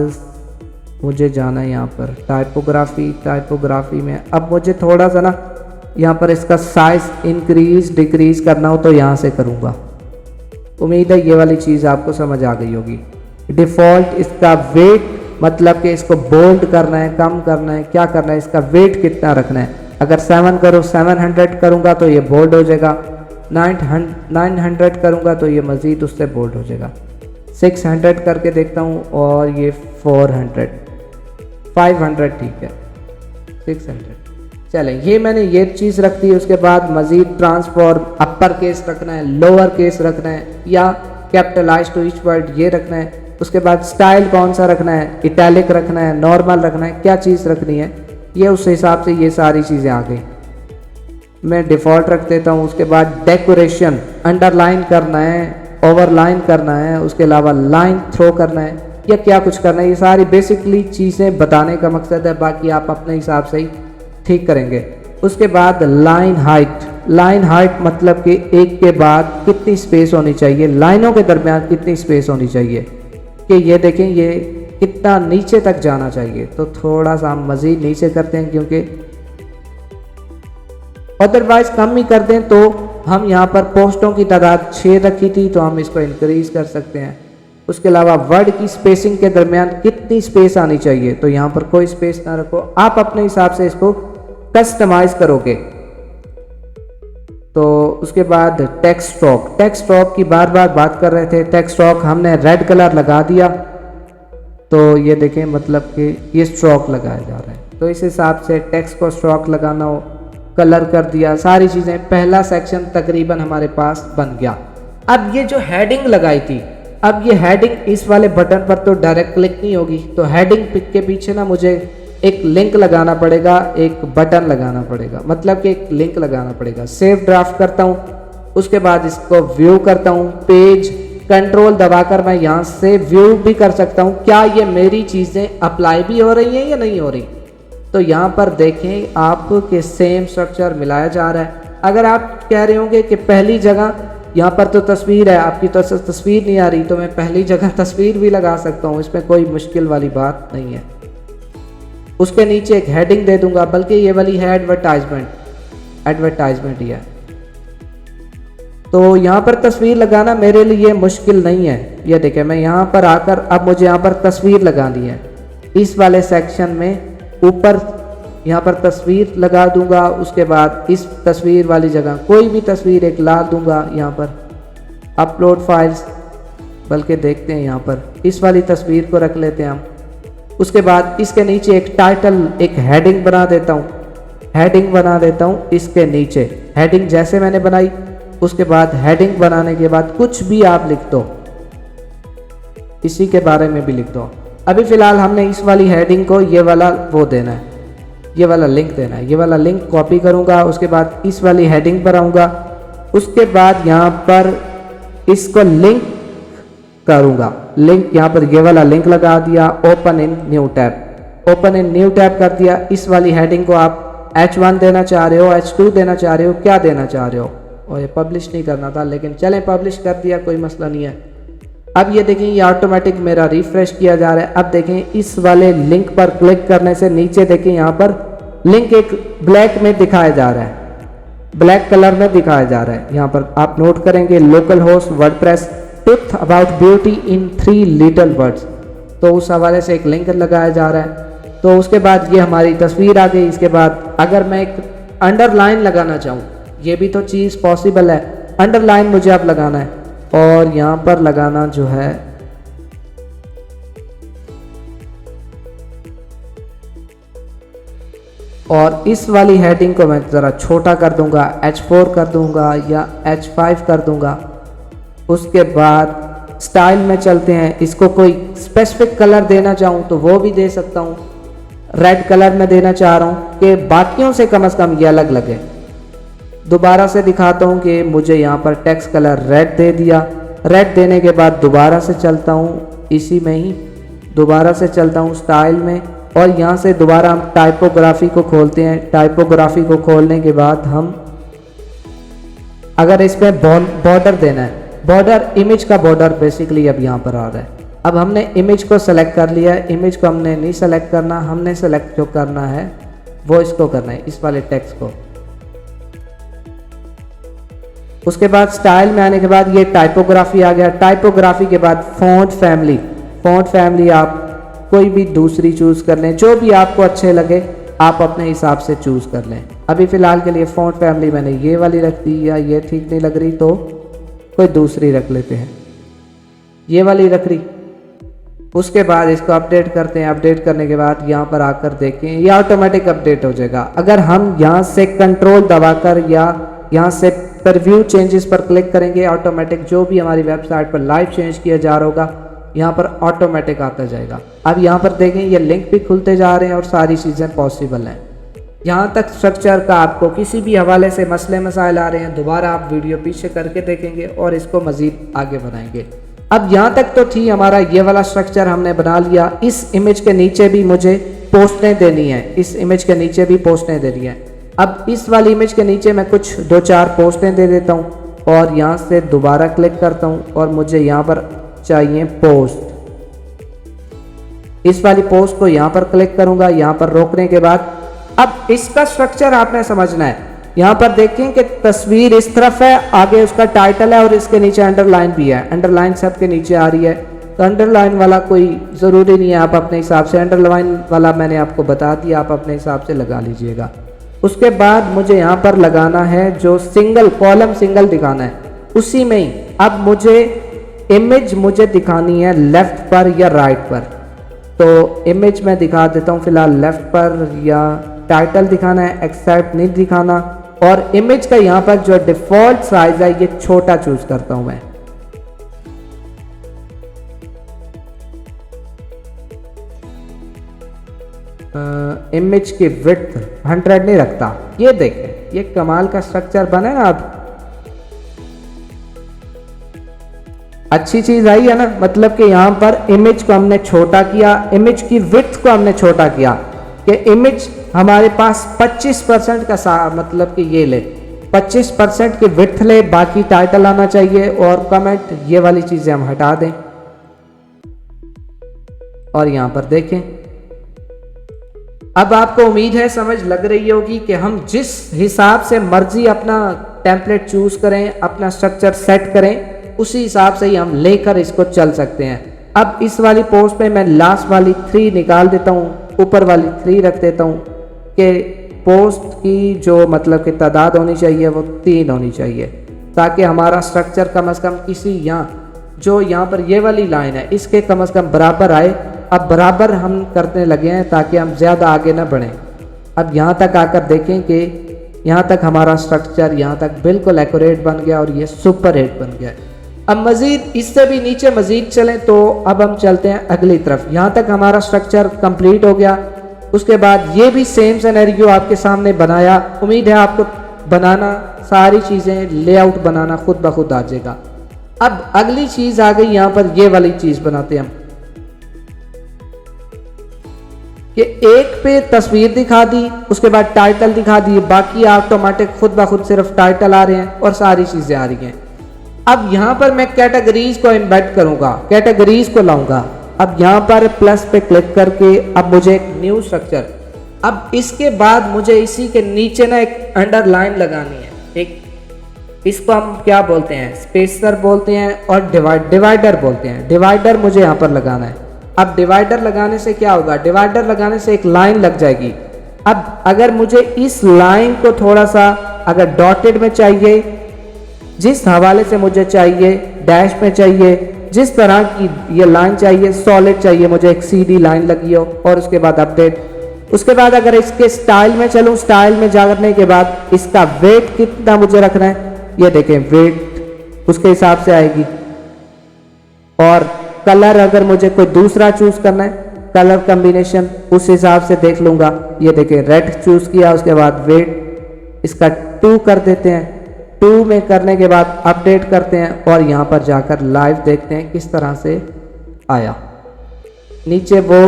मुझे जाना है यहाँ पर टाइपोग्राफी में। अब मुझे थोड़ा सा ना यहाँ पर इसका साइज इंक्रीज डिक्रीज करना हो तो यहाँ से करूँगा। उम्मीद है ये वाली चीज़ आपको समझ आ गई होगी। डिफ़ॉल्ट इसका वेट, मतलब कि इसको बोल्ड करना है, कम करना है, क्या करना है, इसका वेट कितना रखना है। अगर 700 करूँगा तो ये बोल्ड हो जाएगा। 900 करूँगा तो ये मज़ीद उससे बोल्ड हो जाएगा। 600 करके देखता हूँ और ये 400 500 ठीक है। 600 चलें, ये मैंने ये चीज़ रख दी। उसके बाद मज़ीद ट्रांसफॉर्म अपर केस रखना है, लोअर केस रखना है या कैपिटलाइज टू ईच वर्ड ये रखना है। उसके बाद स्टाइल कौन सा रखना है, इटैलिक रखना है, नॉर्मल रखना है, क्या चीज़ रखनी है, ये उस हिसाब से ये सारी चीज़ें आ गई। मैं डिफ़ॉल्ट रख देता हूँ। उसके बाद डेकोरेशन, अंडरलाइन करना है, ओवरलाइन करना है, उसके अलावा लाइन थ्रो करना है या क्या कुछ करना है, ये सारी बेसिकली चीज़ें बताने का मकसद है। बाकी आप अपने हिसाब से ही ठीक करेंगे। उसके बाद लाइन हाइट मतलब कि एक के बाद कितनी स्पेस होनी चाहिए, लाइनों के दरमियान कितनी स्पेस होनी चाहिए, कि ये देखें ये कितना नीचे तक जाना चाहिए। तो थोड़ा सा हम मज़ीद नीचे करते हैं, क्योंकि अदरवाइज कम ही कर दें तो हम यहाँ पर पोस्टों की तादाद 6 रखी थी तो हम इसको इंक्रीज कर सकते हैं। उसके अलावा वर्ड की स्पेसिंग के दरमियान कितनी स्पेस आनी चाहिए, तो यहाँ पर कोई स्पेस ना रखो, आप अपने हिसाब से इसको कस्टमाइज करोगे। तो उसके बाद टेक्स्ट स्ट्रोक की बार बात कर रहे थे। टेक्स्ट स्ट्रोक हमने रेड कलर लगा दिया तो ये देखें मतलब कि ये स्ट्रोक लगाया जा रहा है। तो इस हिसाब से टेक्स्ट को स्ट्रोक लगाना हो, कलर कर दिया, सारी चीज़ें। पहला सेक्शन तकरीबन हमारे पास बन गया। अब ये जो हेडिंग लगाई थी, अब ये हेडिंग इस वाले बटन पर तो डायरेक्ट क्लिक नहीं होगी, तो हेडिंग के पीछे ना मुझे एक लिंक लगाना पड़ेगा, एक बटन लगाना पड़ेगा, मतलब कि एक लिंक लगाना पड़ेगा। सेव ड्राफ्ट करता हूँ, उसके बाद इसको व्यू करता हूँ। पेज कंट्रोल दबाकर मैं यहाँ से व्यू भी कर सकता हूँ, क्या ये मेरी चीज़ें अप्लाई भी हो रही हैं या नहीं हो रही। तो यहाँ पर देखें आप कि सेम स्ट्रक्चर मिलाया जा रहा है। अगर आप कह रहे होंगे कि पहली जगह यहाँ पर तो तस्वीर है, आपकी तो तस्वीर नहीं आ रही, तो मैं पहली जगह तस्वीर भी लगा सकता हूँ, इसमें कोई मुश्किल वाली बात नहीं है। उसके नीचे एक हेडिंग दे दूंगा, बल्कि ये वाली है एडवर्टाइजमेंट ही है। तो यहाँ पर तस्वीर लगाना मेरे लिए मुश्किल नहीं है। ये देखें मैं यहाँ पर आकर अब मुझे यहाँ पर तस्वीर लगानी है। इस वाले सेक्शन में ऊपर यहाँ पर तस्वीर लगा दूंगा। उसके बाद इस तस्वीर वाली जगह कोई भी तस्वीर एक ला दूंगा। यहाँ पर अपलोड फाइल्स, बल्कि देखते हैं यहाँ पर इस वाली तस्वीर को रख लेते हैं हम। उसके बाद इसके नीचे एक टाइटल, एक हेडिंग बना देता हूँ। इसके नीचे हेडिंग जैसे मैंने बनाई, उसके बाद हेडिंग बनाने के बाद कुछ भी आप लिख दो, इसी के बारे में भी लिख दो। अभी फ़िलहाल हमने इस वाली हेडिंग को ये वाला वो देना है, ये वाला लिंक देना है। ये वाला लिंक कॉपी करूँगा, उसके बाद इस वाली हेडिंग पर आऊँगा। उसके बाद यहाँ पर इसको लिंक करूँगा। लिंक यहाँ पर ये वाला लिंक लगा दिया, open in new tab, open in new tab कर दिया। इस वाली हेडिंग को आप H1 देना चाह रहे हो, H2 देना चाह रहे हो, क्या देना चाह रहे हो। और ये पब्लिश नहीं करना था, लेकिन चलें पब्लिश कर दिया, कोई मसला नहीं है। अब ये देखें, ये ऑटोमेटिक मेरा रिफ्रेश किया जा रहा है। अब देखें इस वाले लिंक पर क्लिक करने से नीचे देखें यहाँ पर लिंक एक ब्लैक में दिखाया जा रहा है, ब्लैक कलर में दिखाया जा रहा है। यहाँ पर आप नोट करेंगे local host WordPress truth about beauty in 3 little words, तो उस हवाले से एक लिंक लगाया जा रहा है। तो उसके बाद ये हमारी तस्वीर आ गई। इसके बाद अगर मैं एक अंडरलाइन लगाना चाहूँ, ये भी तो चीज़ पॉसिबल है। अंडरलाइन मुझे अब लगाना है और यहाँ पर लगाना जो है और इस वाली हेडिंग को मैं ज़रा छोटा कर दूंगा, H4 कर दूंगा या H5 कर दूंगा। उसके बाद स्टाइल में चलते हैं, इसको कोई स्पेसिफिक कलर देना चाहूँ तो वो भी दे सकता हूँ। रेड कलर में देना चाह रहा हूँ कि बाकियों से कम ये अलग लगे। दोबारा से दिखाता हूँ कि मुझे यहाँ पर टेक्स्ट कलर रेड दे दिया। रेड देने के बाद दोबारा से चलता हूँ, इसी में ही दोबारा से चलता हूँ स्टाइल में, और यहाँ से दोबारा हम टाइपोग्राफी को खोलते हैं। टाइपोग्राफी को खोलने के बाद हम अगर इसमें बॉर्डर देना है, बॉर्डर इमेज का बॉर्डर बेसिकली अब यहाँ पर आ रहा है। अब हमने इमेज को सेलेक्ट कर लिया है। इमेज को हमने नहीं सेलेक्ट करना, हमने सेलेक्ट जो करना है वो इसको करना है, इस वाले टेक्स्ट को। उसके बाद स्टाइल में आने के बाद ये टाइपोग्राफी आ गया। टाइपोग्राफी के बाद फ़ॉन्ट फैमिली, फ़ॉन्ट फैमिली आप कोई भी दूसरी चूज़ कर लें, जो भी आपको अच्छे लगे आप अपने हिसाब से चूज़ कर लें। अभी फ़िलहाल के लिए फ़ॉन्ट फैमिली मैंने ये वाली रख दी, या ये ठीक नहीं लग रही तो कोई दूसरी रख लेते हैं, ये वाली रख रही। उसके बाद इसको अपडेट करते हैं। अपडेट करने के बाद यहाँ पर आकर देखें, ये ऑटोमेटिक अपडेट हो जाएगा। अगर हम यहाँ से कंट्रोल दबाकर या यहाँ से प्रीव्यू चेंजेस पर क्लिक करेंगे, ऑटोमेटिक जो भी हमारी वेबसाइट पर लाइव चेंज किया जा रहा होगा यहाँ पर ऑटोमेटिक आता जाएगा। अब यहाँ पर देखें ये लिंक भी खुलते जा रहे हैं और सारी चीज़ें पॉसिबल हैं। यहाँ तक स्ट्रक्चर का आपको किसी भी हवाले से मसले मसाइल आ रहे हैं, दोबारा आप वीडियो पीछे करके देखेंगे और इसको मज़ीद आगे बनाएंगे। अब यहाँ तक तो थी हमारा ये वाला स्ट्रक्चर हमने बना लिया। इस इमेज के नीचे भी मुझे पोस्टें देनी है, इस इमेज के नीचे भी पोस्टें देनी है। अब इस वाली इमेज के नीचे मैं कुछ 2-4 पोस्टें दे देता हूँ और यहाँ से दोबारा क्लिक करता हूँ और मुझे यहाँ पर चाहिए पोस्ट। इस वाली पोस्ट को यहाँ पर क्लिक करूँगा। यहाँ पर रोकने के बाद अब इसका स्ट्रक्चर आपने समझना है। यहाँ पर देखें कि तस्वीर इस तरफ है, आगे उसका टाइटल है और इसके नीचे अंडरलाइन भी है। अंडरलाइन सबके नीचे आ रही है, तो अंडरलाइन वाला कोई ज़रूरी नहीं है, आप अपने हिसाब से अंडरलाइन वाला मैंने आपको बता दिया, आप अपने हिसाब से लगा लीजिएगा। उसके बाद मुझे यहाँ पर लगाना है जो सिंगल कॉलम सिंगल दिखाना है, उसी में ही अब मुझे इमेज मुझे दिखानी है लेफ़्ट पर या राइट पर। तो इमेज मैं दिखा देता हूँ फ़िलहाल लेफ़्ट पर, या टाइटल दिखाना है, एक्सेप्ट नहीं दिखाना। और इमेज का यहाँ पर जो डिफ़ॉल्ट साइज़ है ये छोटा चूज़ करता हूँ मैं। इमेज की विड्थ 100 नहीं रखता। ये देखें ये कमाल का स्ट्रक्चर बना ना। अब अच्छी चीज़ आई है ना, मतलब कि यहाँ पर इमेज को हमने छोटा किया, इमेज की विड्थ को हमने छोटा किया कि इमेज हमारे पास 25% का मतलब कि ये ले 25% की विड्थ ले, बाकी टाइटल आना चाहिए और कमेंट, ये वाली चीज़ें हम हटा दें। और यहाँ पर देखें, अब आपको उम्मीद है समझ लग रही होगी कि हम जिस हिसाब से मर्जी अपना टेम्पलेट चूज करें, अपना स्ट्रक्चर सेट करें, उसी हिसाब से ही हम लेकर इसको चल सकते हैं। अब इस वाली पोस्ट पे मैं लास्ट वाली 3 निकाल देता हूँ, ऊपर वाली 3 रख देता हूँ कि पोस्ट की जो मतलब कि तादाद होनी चाहिए वो 3 होनी चाहिए, ताकि हमारा स्ट्रक्चर कम से कम किसी यहाँ पर ये वाली लाइन है इसके कम से कम बराबर आए। अब बराबर हम करने लगे हैं ताकि हम ज़्यादा आगे ना बढ़ें। अब यहाँ तक आकर देखें कि यहाँ तक हमारा स्ट्रक्चर यहाँ तक बिल्कुल एक्यूरेट बन गया और ये सुपर हिट बन गया। अब मज़ीद इससे भी नीचे मज़ीद चलें तो अब हम चलते हैं अगली तरफ। यहाँ तक हमारा स्ट्रक्चर कंप्लीट हो गया। उसके बाद ये भी सेम सिनेरियो आपके सामने बनाया। उम्मीद है आपको बनाना सारी चीज़ें लेआउट बनाना खुद ब खुद आ जाएगा। अब अगली चीज आ गई यहाँ पर, ये वाली चीज बनाते हैं हम कि एक पे तस्वीर दिखा दी, उसके बाद टाइटल दिखा दी, बाकी ऑटोमेटिक खुद ब खुद सिर्फ टाइटल आ रहे हैं और सारी चीजें आ रही हैं। अब यहाँ पर मैं कैटेगरीज को एम्बेड करूंगा, कैटेगरीज को लाऊंगा। अब यहाँ पर प्लस पे क्लिक करके अब मुझे एक न्यू स्ट्रक्चर, अब इसके बाद मुझे इसी के नीचे ना एक अंडरलाइन लगानी है, एक इसको हम क्या बोलते हैं, स्पेसर बोलते हैं और डिवाइडर बोलते हैं। डिवाइडर मुझे यहाँ पर लगाना है। अब डिवाइडर लगाने से क्या होगा, डिवाइडर लगाने से एक लाइन लग जाएगी। अब अगर मुझे इस लाइन को थोड़ा सा अगर डॉटेड में चाहिए, जिस हवाले से मुझे चाहिए, डैश में चाहिए, जिस तरह की ये लाइन चाहिए, सॉलिड चाहिए, मुझे एक सीधी लाइन लगी हो और उसके बाद अपडेट। उसके बाद अगर इसके स्टाइल में चलूँ, स्टाइल में जाने के बाद इसका वेट कितना मुझे रखना है, ये देखें वेट उसके हिसाब से आएगी। और कलर अगर मुझे कोई दूसरा चूज करना है, कलर कॉम्बिनेशन उस हिसाब से देख लूंगा। ये देखें रेड चूज किया, उसके बाद वेट इसका 2 कर देते हैं। 2 में करने के बाद अपडेट करते हैं और यहाँ पर जाकर लाइव देखते हैं किस तरह से आया। नीचे वो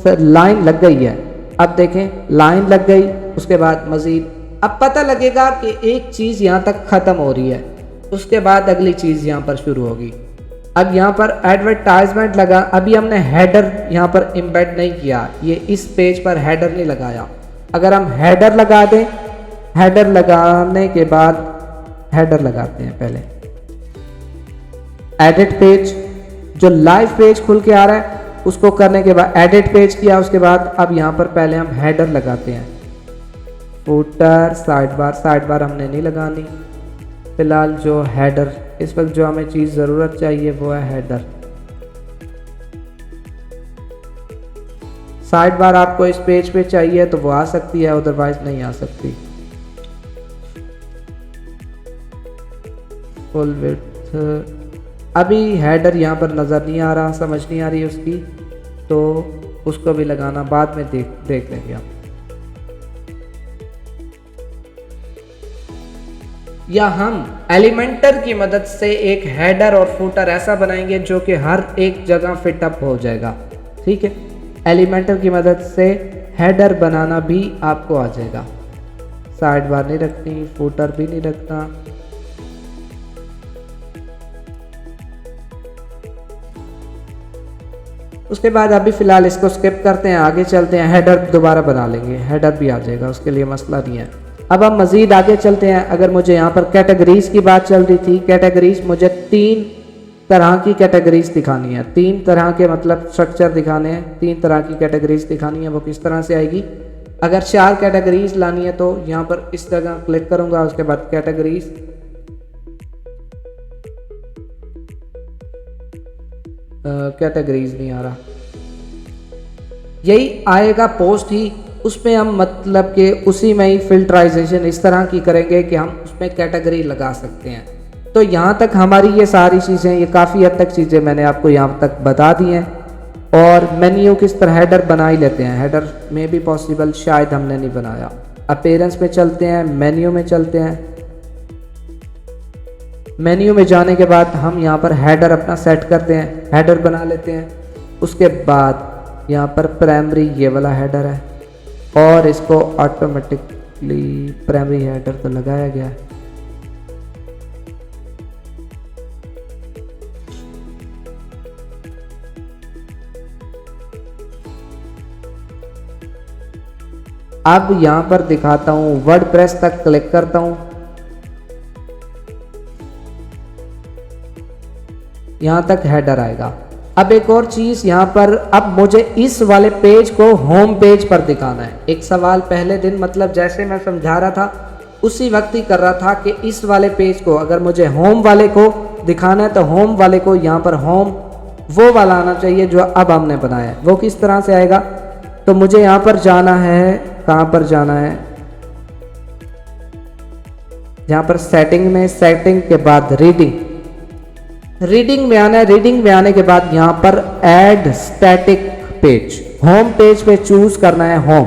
लाइन लग गई है, अब देखें लाइन लग गई। उसके बाद मजीद अब पता लगेगा कि एक चीज़ यहाँ तक ख़त्म हो रही है, उसके बाद अगली चीज़ यहाँ पर शुरू होगी। अब यहाँ पर एडवर्टाइजमेंट लगा, अभी हमने हेडर यहाँ पर एम्बेड नहीं किया, ये इस पेज पर हेडर नहीं लगाया। अगर हम हेडर लगा दें, हेडर लगाने के बाद हेडर लगाते हैं पहले, एडिट पेज, जो लाइव पेज खुल के आ रहा है उसको करने के बाद एडिट पेज किया। उसके बाद अब यहाँ पर पहले हम हेडर लगाते हैं, फुटर, साइड बार हमने नहीं लगानी फिलहाल। जो हेडर इस वक्त जो हमें चीज़ ज़रूरत चाहिए वो है हेडर। साइड बार आपको इस पेज पे चाहिए तो वो आ सकती है, अदरवाइज नहीं आ सकती। फुल विड्थ, अभी हेडर यहाँ पर नज़र नहीं आ रहा, समझ नहीं आ रही उसकी, तो उसको भी लगाना बाद में देख लेंगे हम। या हम एलिमेंटर की मदद से एक हेडर और फुटर ऐसा बनाएंगे जो कि हर एक जगह फिट अप हो जाएगा। ठीक है, एलिमेंटर की मदद से हेडर बनाना भी आपको आ जाएगा। साइड बार नहीं रखनी, फुटर भी नहीं रखना। उसके बाद अभी फ़िलहाल इसको स्किप करते हैं, आगे चलते हैं। हेडर दोबारा बना लेंगे, हेडर भी आ जाएगा, उसके लिए मसला नहीं है। अब हम मज़ीद आगे चलते हैं। अगर मुझे यहाँ पर कैटेगरीज़ की बात चल रही थी, कैटेगरीज़ मुझे 3 तरह की कैटेगरीज़ दिखानी है, 3 तरह के मतलब स्ट्रक्चर दिखाने हैं, 3 तरह की कैटेगरीज़ दिखानी है। वो किस तरह से आएगी, अगर 4 कैटेगरीज़ लानी है तो यहाँ पर इस जगह क्लिक करूँगा, उसके बाद कैटेगरीज़, कैटेगरीज नहीं आ रहा, यही आएगा पोस्ट ही, उसमें हम मतलब कि उसी में ही फिल्टराइजेशन इस तरह की करेंगे कि हम उसमें कैटेगरी लगा सकते हैं। तो यहाँ तक हमारी ये सारी चीज़ें, ये काफ़ी हद तक चीज़ें मैंने आपको यहाँ तक बता दी हैं। और मेन्यू किस तरह, हेडर बना ही लेते हैं, हेडर में भी पॉसिबल शायद हमने नहीं बनाया। अपीयरेंस में चलते हैं, मेन्यू में चलते हैं। मेन्यू में जाने के बाद हम यहाँ पर हेडर अपना सेट करते हैं, हेडर बना लेते हैं। उसके बाद यहाँ पर प्राइमरी ये वाला हेडर है और इसको ऑटोमेटिकली प्राइमरी हेडर तो लगाया गया है। अब यहाँ पर दिखाता हूँ, वर्डप्रेस तक क्लिक करता हूँ, यहाँ तक हेडर आएगा। अब एक और चीज़ यहाँ पर, अब मुझे इस वाले पेज को होम पेज पर दिखाना है। एक सवाल पहले दिन मतलब जैसे मैं समझा रहा था उसी वक्त ही कर रहा था कि इस वाले पेज को अगर मुझे होम वाले को दिखाना है तो होम वाले को यहाँ पर होम वो वाला आना चाहिए जो अब हमने बनाया है। वो किस तरह से आएगा, तो मुझे यहाँ पर जाना है, कहाँ पर जाना है, यहाँ पर सेटिंग में, सेटिंग के बाद रीडिंग में आना है। रीडिंग में आने के बाद यहाँ पर add static page, home page पे चूज करना है होम।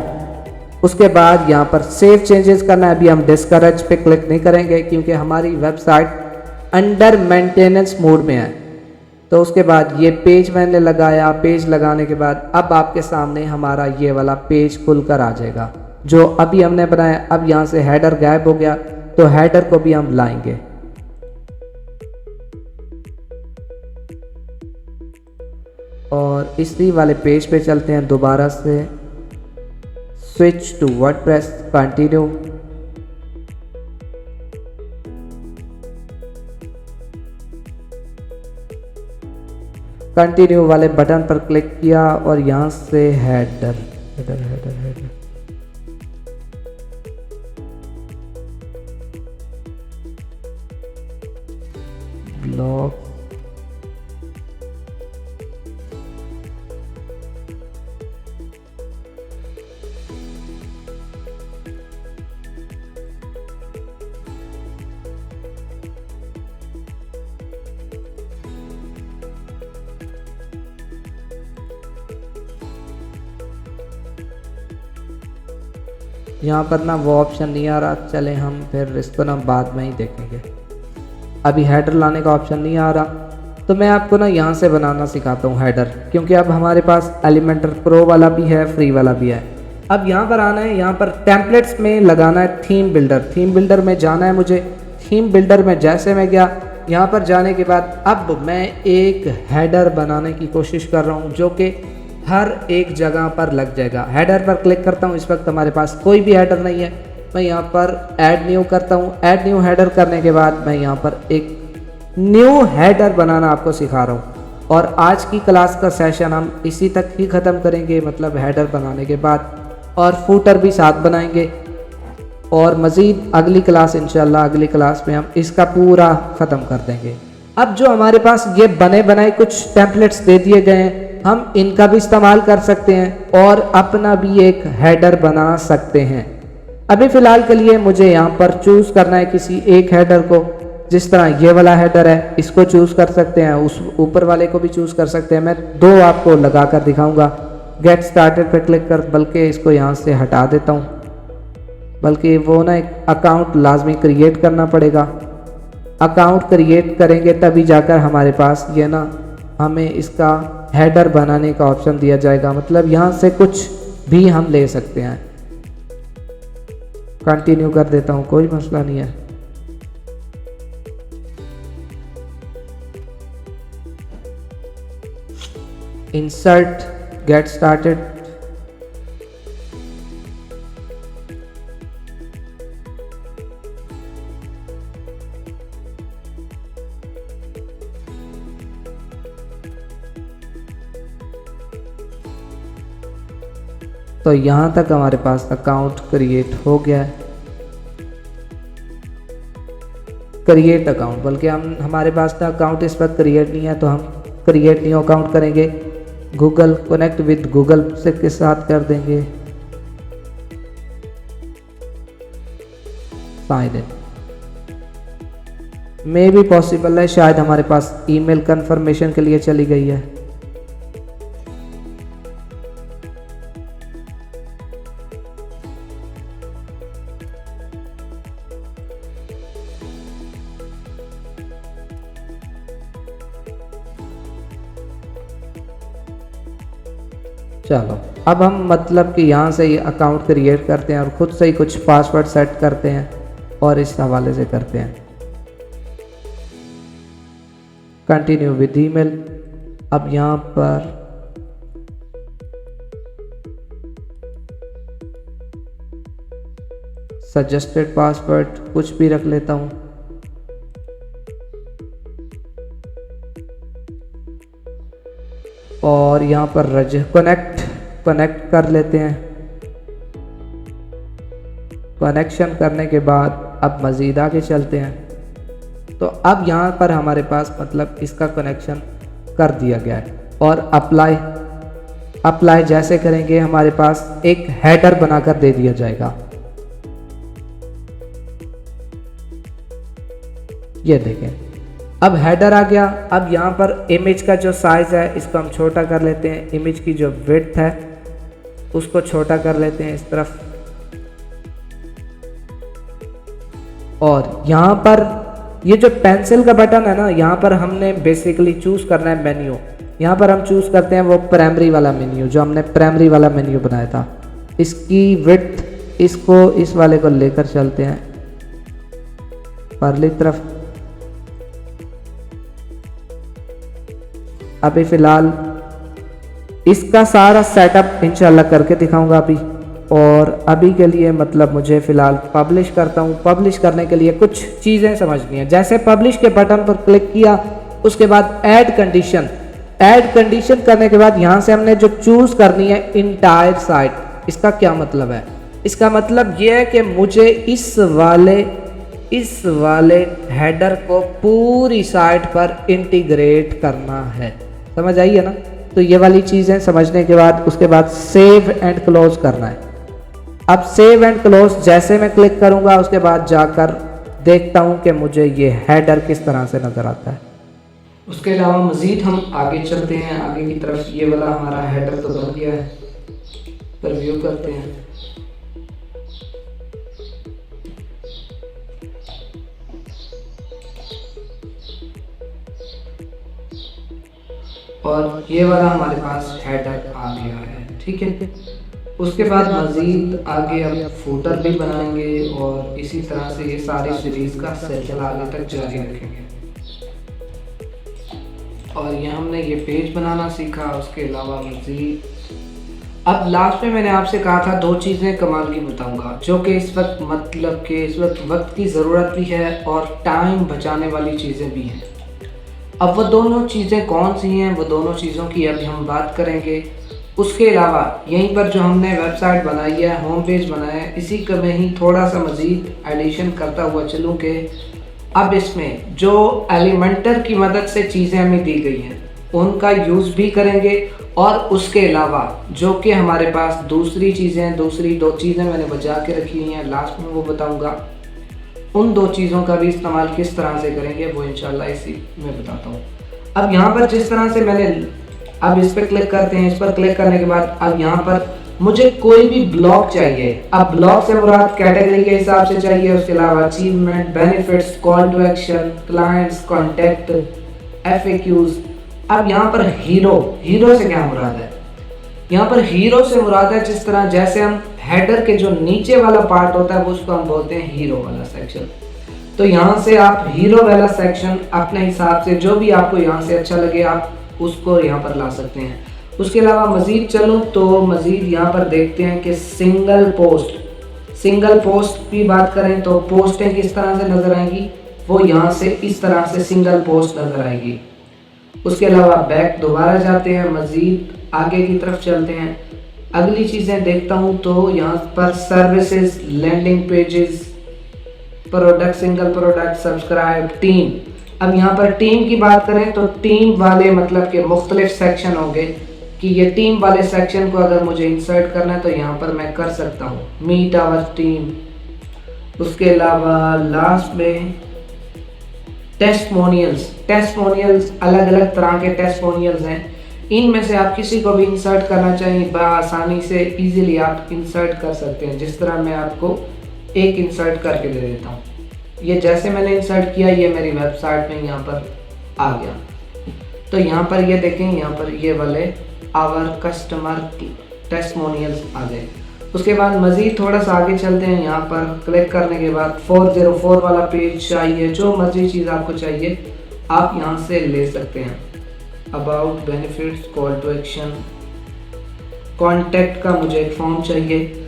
उसके बाद यहाँ पर सेव चेंजेस करना है। अभी हम डिस्करेज पे क्लिक नहीं करेंगे क्योंकि हमारी वेबसाइट अंडर मेंटेनेंस मोड में है। तो उसके बाद ये पेज मैंने लगाया, पेज लगाने के बाद अब आपके सामने हमारा ये वाला पेज खुलकर आ जाएगा जो अभी हमने बनाया। अब यहाँ से हेडर गायब हो गया, तो हेडर को भी हम लाएंगे। और इसी वाले पेज पे चलते हैं दोबारा से, switch to WordPress, continue. Continue वाले बटन पर क्लिक किया और यहाँ से header header header header blog यहाँ पर ना वो ऑप्शन नहीं आ रहा, चले हम फिर इसको ना बाद में ही देखेंगे। अभी हेडर लाने का ऑप्शन नहीं आ रहा, तो मैं आपको ना यहाँ से बनाना सिखाता हूँ हेडर, क्योंकि अब हमारे पास एलिमेंटर प्रो वाला भी है, फ्री वाला भी है। अब यहाँ पर आना है, यहाँ पर टेम्पलेट्स में लगाना है थीम बिल्डर। थीम बिल्डर में जाना है मुझे। थीम बिल्डर में जैसे मैं गया, यहाँ पर जाने के बाद अब मैं एक हेडर बनाने की कोशिश कर रहा हूँ जो कि हर एक जगह पर लग जाएगा। हेडर पर क्लिक करता हूँ, इस वक्त हमारे पास कोई भी हेडर नहीं है। मैं यहाँ पर ऐड न्यू करता हूँ। ऐड न्यू हेडर करने के बाद मैं यहाँ पर एक न्यू हेडर बनाना आपको सिखा रहा हूँ। और आज की क्लास का सेशन हम इसी तक ही ख़त्म करेंगे, मतलब हेडर बनाने के बाद, और फूटर भी साथ बनाएंगे। और मज़ीद अगली क्लास इंशाल्लाह, अगली क्लास में हम इसका पूरा ख़त्म कर देंगे। अब जो हमारे पास ये बने बनाए कुछ टेम्पलेट्स दे दिए गए हैं, हम इनका भी इस्तेमाल कर सकते हैं और अपना भी एक हेडर बना सकते हैं। अभी फ़िलहाल के लिए मुझे यहाँ पर चूज़ करना है किसी एक हेडर को। जिस तरह ये वाला हेडर है, इसको चूज़ कर सकते हैं, उस ऊपर वाले को भी चूज़ कर सकते हैं। मैं दो आपको लगा कर दिखाऊँगा। गेट स्टार्टेड पर क्लिक कर, बल्कि इसको यहाँ से हटा देता हूँ, बल्कि वो ना एक अकाउंट लाजमी क्रिएट करना पड़ेगा। अकाउंट क्रिएट करेंगे तभी जाकर हमारे पास ये ना हमें इसका हेडर बनाने का ऑप्शन दिया जाएगा, मतलब यहाँ से कुछ भी हम ले सकते हैं। कंटिन्यू कर देता हूँ, कोई मसला नहीं है। इंसर्ट, गेट स्टार्टेड, तो यहाँ तक हमारे पास अकाउंट क्रिएट हो गया है। क्रिएट अकाउंट, बल्कि हमारे पास ना अकाउंट इस वक्त क्रिएट नहीं है, तो हम क्रिएट न्यू अकाउंट करेंगे। गूगल कनेक्ट विद गूगल से के साथ कर देंगे साइन इन। मे भी पॉसिबल है शायद हमारे पास ईमेल कंफर्मेशन के लिए चली गई है। चलो अब हम मतलब कि यहाँ से ये अकाउंट क्रिएट करते हैं और ख़ुद से ही कुछ पासवर्ड सेट करते हैं और इस हवाले से करते हैं। Continue with email. अब यहाँ पर सजेस्टेड पासवर्ड कुछ भी रख लेता हूँ। और यहाँ पर कनेक्ट कर लेते हैं। कनेक्शन करने के बाद अब मज़ीद आगे चलते हैं। तो अब यहाँ पर हमारे पास मतलब इसका कनेक्शन कर दिया गया है। और अप्लाई जैसे करेंगे हमारे पास एक हेडर बनाकर दे दिया जाएगा। ये देखें, अब हेडर आ गया। अब यहाँ पर इमेज का जो साइज़ है इसको हम छोटा कर लेते हैं। इमेज की जो विड्थ है उसको छोटा कर लेते हैं इस तरफ। और यहाँ पर ये जो पेंसिल का बटन है ना, यहाँ पर हमने बेसिकली चूज़ करना है मेन्यू। यहाँ पर हम चूज़ करते हैं वो प्राइमरी वाला मेन्यू, जो हमने प्राइमरी वाला मेन्यू बनाया था। इसकी विड्थ इसको इस वाले को लेकर चलते हैं परली तरफ। अभी फ़िलहाल इसका सारा सेटअप इंशाल्लाह करके दिखाऊंगा अभी। और अभी के लिए मतलब मुझे फ़िलहाल पब्लिश करता हूँ। पब्लिश करने के लिए कुछ चीज़ें समझनी है। जैसे पब्लिश के बटन पर क्लिक किया, उसके बाद ऐड कंडीशन करने के बाद यहाँ से हमने जो चूज़ करनी है इंटायर साइट। इसका क्या मतलब है? इसका मतलब ये है कि मुझे इस वाले हेडर को पूरी साइट पर इंटीग्रेट करना है। समझ आई है ना? तो ये वाली चीज़ें समझने के बाद उसके बाद सेव एंड क्लोज करना है। अब सेव एंड क्लोज जैसे मैं क्लिक करूंगा, उसके बाद जाकर देखता हूं कि मुझे ये हेडर किस तरह से नज़र आता है। उसके अलावा मज़ीद हम आगे चलते हैं, आगे की तरफ। ये वाला हमारा हेडर तो बन गया है, पर व्यू करते हैं। और ये वाला हमारे पास हेडर आ गया है, ठीक है। उसके बाद मज़ीद आगे अब फूटर भी बनाएंगे और इसी तरह से ये सारी सीरीज़ का सिलसिला आगे तक जारी रखेंगे। और ये हमने ये पेज बनाना सीखा। उसके अलावा मज़ीद अब लास्ट में मैंने आपसे कहा था 2 चीज़ें कमाल की बताऊंगा, जो कि इस वक्त मतलब कि इस वक्त की ज़रूरत भी है और टाइम बचाने वाली चीज़ें भी हैं। अब वो दोनों चीज़ें कौन सी हैं, वो दोनों चीज़ों की अभी हम बात करेंगे। उसके अलावा यहीं पर जो हमने वेबसाइट बनाई है, होम पेज बनाया है, इसी का मैं ही थोड़ा सा मज़ीद एडिशन करता हुआ चलूँ कि अब इसमें जो एलिमेंटर की मदद से चीज़ें हमें दी गई हैं उनका यूज़ भी करेंगे। और उसके अलावा जो कि हमारे पास दूसरी चीज़ें, दूसरी 2 चीज़ें मैंने बचा के रखी हुई हैं, लास्ट में वो बताऊँगा। उन 2 चीज़ों का भी इस्तेमाल किस तरह से करेंगे वो इंशाल्लाह इसी में बताता हूँ। अब यहाँ पर जिस तरह से मैंने अब इस पर क्लिक करते हैं। इस पर क्लिक करने के बाद अब यहाँ पर मुझे कोई भी ब्लॉक चाहिए। अब ब्लॉक से मुराद कैटेगरी के हिसाब से चाहिए। उसके अलावा achievement, benefits, call to action, clients, contact, FAQs। अब यहाँ पर हीरो से क्या मुराद है? यहाँ पर हीरो से मुराद है जिस तरह जैसे हम हेडर के जो नीचे वाला पार्ट होता है वो उसको हम बोलते हैं हीरो वाला सेक्शन। तो यहाँ से आप हीरो वाला सेक्शन अपने हिसाब से जो भी आपको यहाँ से अच्छा लगे आप उसको यहाँ पर ला सकते हैं। उसके अलावा मज़ीद चलूँ तो मज़ीद यहाँ पर देखते हैं कि सिंगल पोस्ट की बात करें तो पोस्टें किस तरह से नज़र आएंगी, वो यहाँ से इस तरह से सिंगल पोस्ट नज़र आएगी। उसके अलावा बैक दोबारा जाते हैं, मज़ीद आगे की तरफ चलते हैं। अगली चीज़ें देखता हूँ तो यहाँ पर services, landing pages, product, single product, subscribe, team. अब यहाँ पर टीम की बात करें तो टीम वाले मतलब के मुख्तलिफ सेक्शन होंगे कि ये टीम वाले सेक्शन को अगर मुझे इंसर्ट करना है तो यहाँ पर मैं कर सकता हूँ, मीट आवर टीम। उसके अलावा लास्ट में टेस्टमोनियल्स अलग अलग तरह के टेस्टमोनियल्स हैं। इनमें से आप किसी को भी इंसर्ट करना चाहिए आसानी से इजीली आप इंसर्ट कर सकते हैं। जिस तरह मैं आपको एक इंसर्ट करके दे देता हूँ। ये जैसे मैंने इंसर्ट किया ये मेरी वेबसाइट में यहाँ पर आ गया। तो यहाँ पर ये देखें, यहाँ पर ये वाले आवर कस्टमर टेस्टमोनियल्स आ गए। उसके बाद मज़ीद थोड़ा सा आगे चलते हैं। यहाँ पर क्लिक करने के बाद 404 वाला पेज चाहिए। जो मर्जी चीज़ आपको चाहिए आप यहाँ से ले सकते हैं। About, benefits, call to action, contact का मुझे एक फॉर्म चाहिए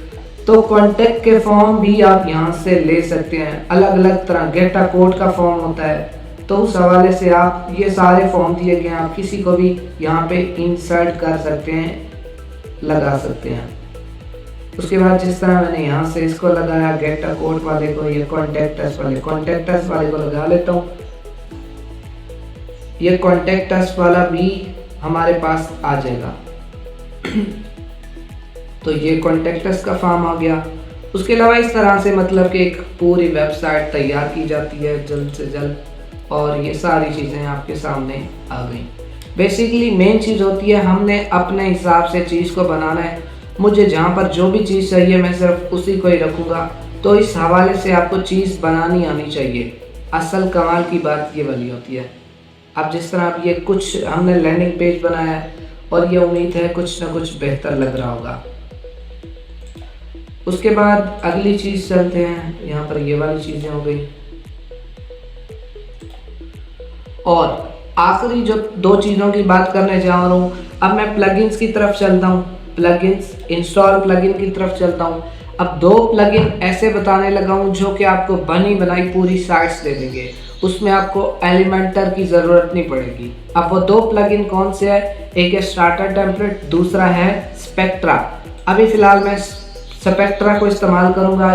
तो कॉन्टैक्ट के फॉर्म भी आप यहाँ से ले सकते हैं। अलग अलग तरह गेट अ कोड का फॉर्म होता है तो उस हवाले से आप ये सारे फॉर्म दिए गए हैं, आप किसी को भी यहाँ पे इंसर्ट कर सकते हैं, लगा सकते हैं। उसके बाद जिस तरह मैंने यहाँ से इसको लगाया गेट अ कोड वाले को, ये कॉन्टैक्ट अस वाले को लगा लेता हूँ। ये कॉन्टैक्ट अस वाला भी हमारे पास आ जाएगा। तो ये कॉन्टैक्ट अस का फॉर्म आ गया। उसके अलावा इस तरह से मतलब कि एक पूरी वेबसाइट तैयार की जाती है जल्द से जल्द और ये सारी चीज़ें आपके सामने आ गई। बेसिकली मेन चीज़ होती है हमने अपने हिसाब से चीज़ को बनाना है। मुझे जहाँ पर जो भी चीज़ चाहिए मैं सिर्फ उसी को ही रखूँगा। तो इस हवाले से आपको चीज़ बनानी आनी चाहिए। असल कमाल की बात ये वाली होती है। अब जिस तरह अब ये कुछ हमने लैंडिंग पेज बनाया है और ये उम्मीद है कुछ ना कुछ बेहतर लग रहा होगा। उसके बाद अगली चीज़ चलते हैं, यहाँ पर ये वाली चीज़ें हो गई। और आखिरी जो दो चीज़ों की बात करने जा रहा हूँ, अब मैं प्लगइन्स की तरफ चलता हूँ, प्लगइन्स इंस्टॉल प्लगइन की तरफ चलता हूँ। अब दो प्लगइन ऐसे बताने लगा हूँ जो कि आपको बनी बनाई पूरी साइट्स दे देंगे, उसमें आपको एलिमेंटर की ज़रूरत नहीं पड़ेगी। अब वो दो प्लगइन कौन से है, एक है स्टार्टर टेम्पलेट, दूसरा है स्पेक्ट्रा। अभी फ़िलहाल मैं स्पेक्ट्रा को इस्तेमाल करूँगा।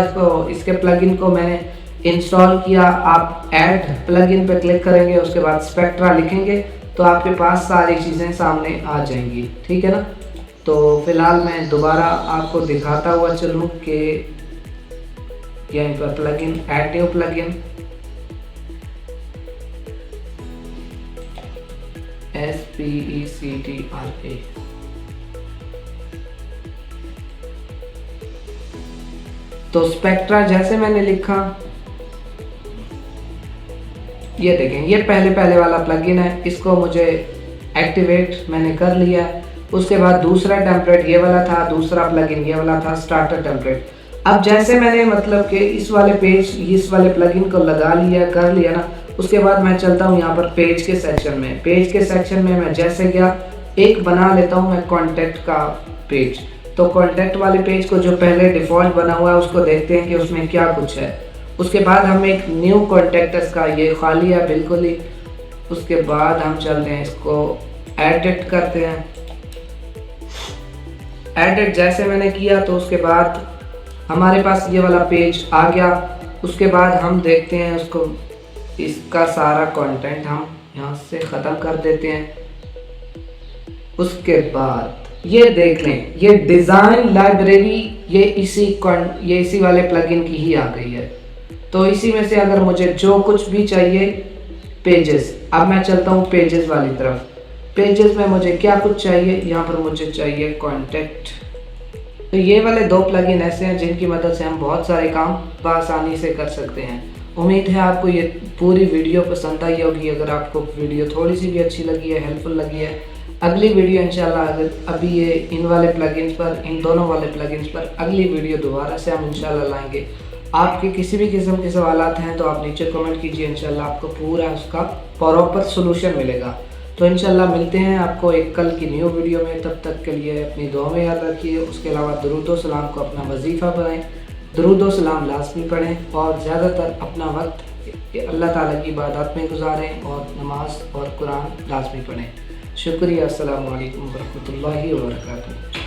इसके प्लगइन को मैंने इंस्टॉल किया। आप ऐड प्लगइन पे क्लिक करेंगे, उसके बाद स्पेक्ट्रा लिखेंगे तो आपके पास सारी चीज़ें सामने आ जाएंगी, ठीक है ना। तो फ़िलहाल मैं दोबारा आपको दिखाता हुआ चलूँ कि यहीं पर plugin, add new plugin, SPECTRA। तो स्पेक्ट्रा जैसे मैंने लिखा, ये देखें ये पहले वाला प्लगइन है, इसको मुझे एक्टिवेट मैंने कर लिया। उसके बाद दूसरा टेम्पलेट ये वाला था, दूसरा प्लगइन ये वाला था, स्टार्टर टेम्पलेट। अब जैसे मैंने मतलब कि इस वाले प्लगइन को लगा लिया, कर लिया ना, उसके बाद मैं चलता हूँ यहाँ पर पेज के सेक्शन में। पेज के सेक्शन में मैं जैसे गया, एक बना लेता हूँ मैं कॉन्टैक्ट का पेज। तो कॉन्टैक्ट वाले पेज को जो पहले डिफ़ॉल्ट बना हुआ है उसको देखते हैं कि उसमें क्या कुछ है। उसके बाद हम एक न्यू कॉन्टैक्ट्स का, ये खाली है बिल्कुल ही। उसके बाद हम चलते हैं, इसको एडिट करते हैं। एडिट जैसे मैंने किया तो उसके बाद हमारे पास ये वाला पेज आ गया। उसके बाद हम देखते हैं उसको, इसका सारा कंटेंट हम यहाँ से ख़त्म कर देते हैं। उसके बाद ये देख लें, ये डिज़ाइन लाइब्रेरी ये इसी वाले प्लगइन की ही आ गई है। तो इसी में से अगर मुझे जो कुछ भी चाहिए, पेजेस, अब मैं चलता हूँ पेजेस वाली तरफ। पेजेस में मुझे क्या कुछ चाहिए, यहाँ पर मुझे चाहिए कॉन्टैक्ट। तो ये वाले दो प्लगइन ऐसे हैं जिनकी मदद से हम बहुत सारे काम बआसानी से कर सकते हैं। उम्मीद है आपको ये पूरी वीडियो पसंद आई होगी। अगर आपको वीडियो थोड़ी सी भी अच्छी लगी है, हेल्पफुल लगी है, अगली वीडियो इंशाल्लाह, अगर अभी ये इन वाले प्लगइन्स पर, इन दोनों वाले प्लगइन्स पर अगली वीडियो दोबारा से हम इंशाल्लाह लाएंगे। आपके किसी भी किस्म के सवालात हैं तो आप नीचे कमेंट कीजिए, इंशाल्लाह आपको पूरा उसका प्रॉपर सोल्यूशन मिलेगा। तो इंशाल्लाह मिलते हैं आपको एक कल की न्यू वीडियो में। तब तक के लिए अपनी दुआ में याद रखिए। उसके अलावा दरूद व सलाम को अपना वजीफ़ा बनाएं, दरूद व सलाम लाजमी पढ़ें और ज़्यादातर अपना वक्त अल्लाह ताला की इबादत में गुजारें और नमाज और कुरान लाजमी पढ़ें। शुक्रिया। अस्सलामु अलैकुम व रहमतुल्लाहि व बरकातुहू।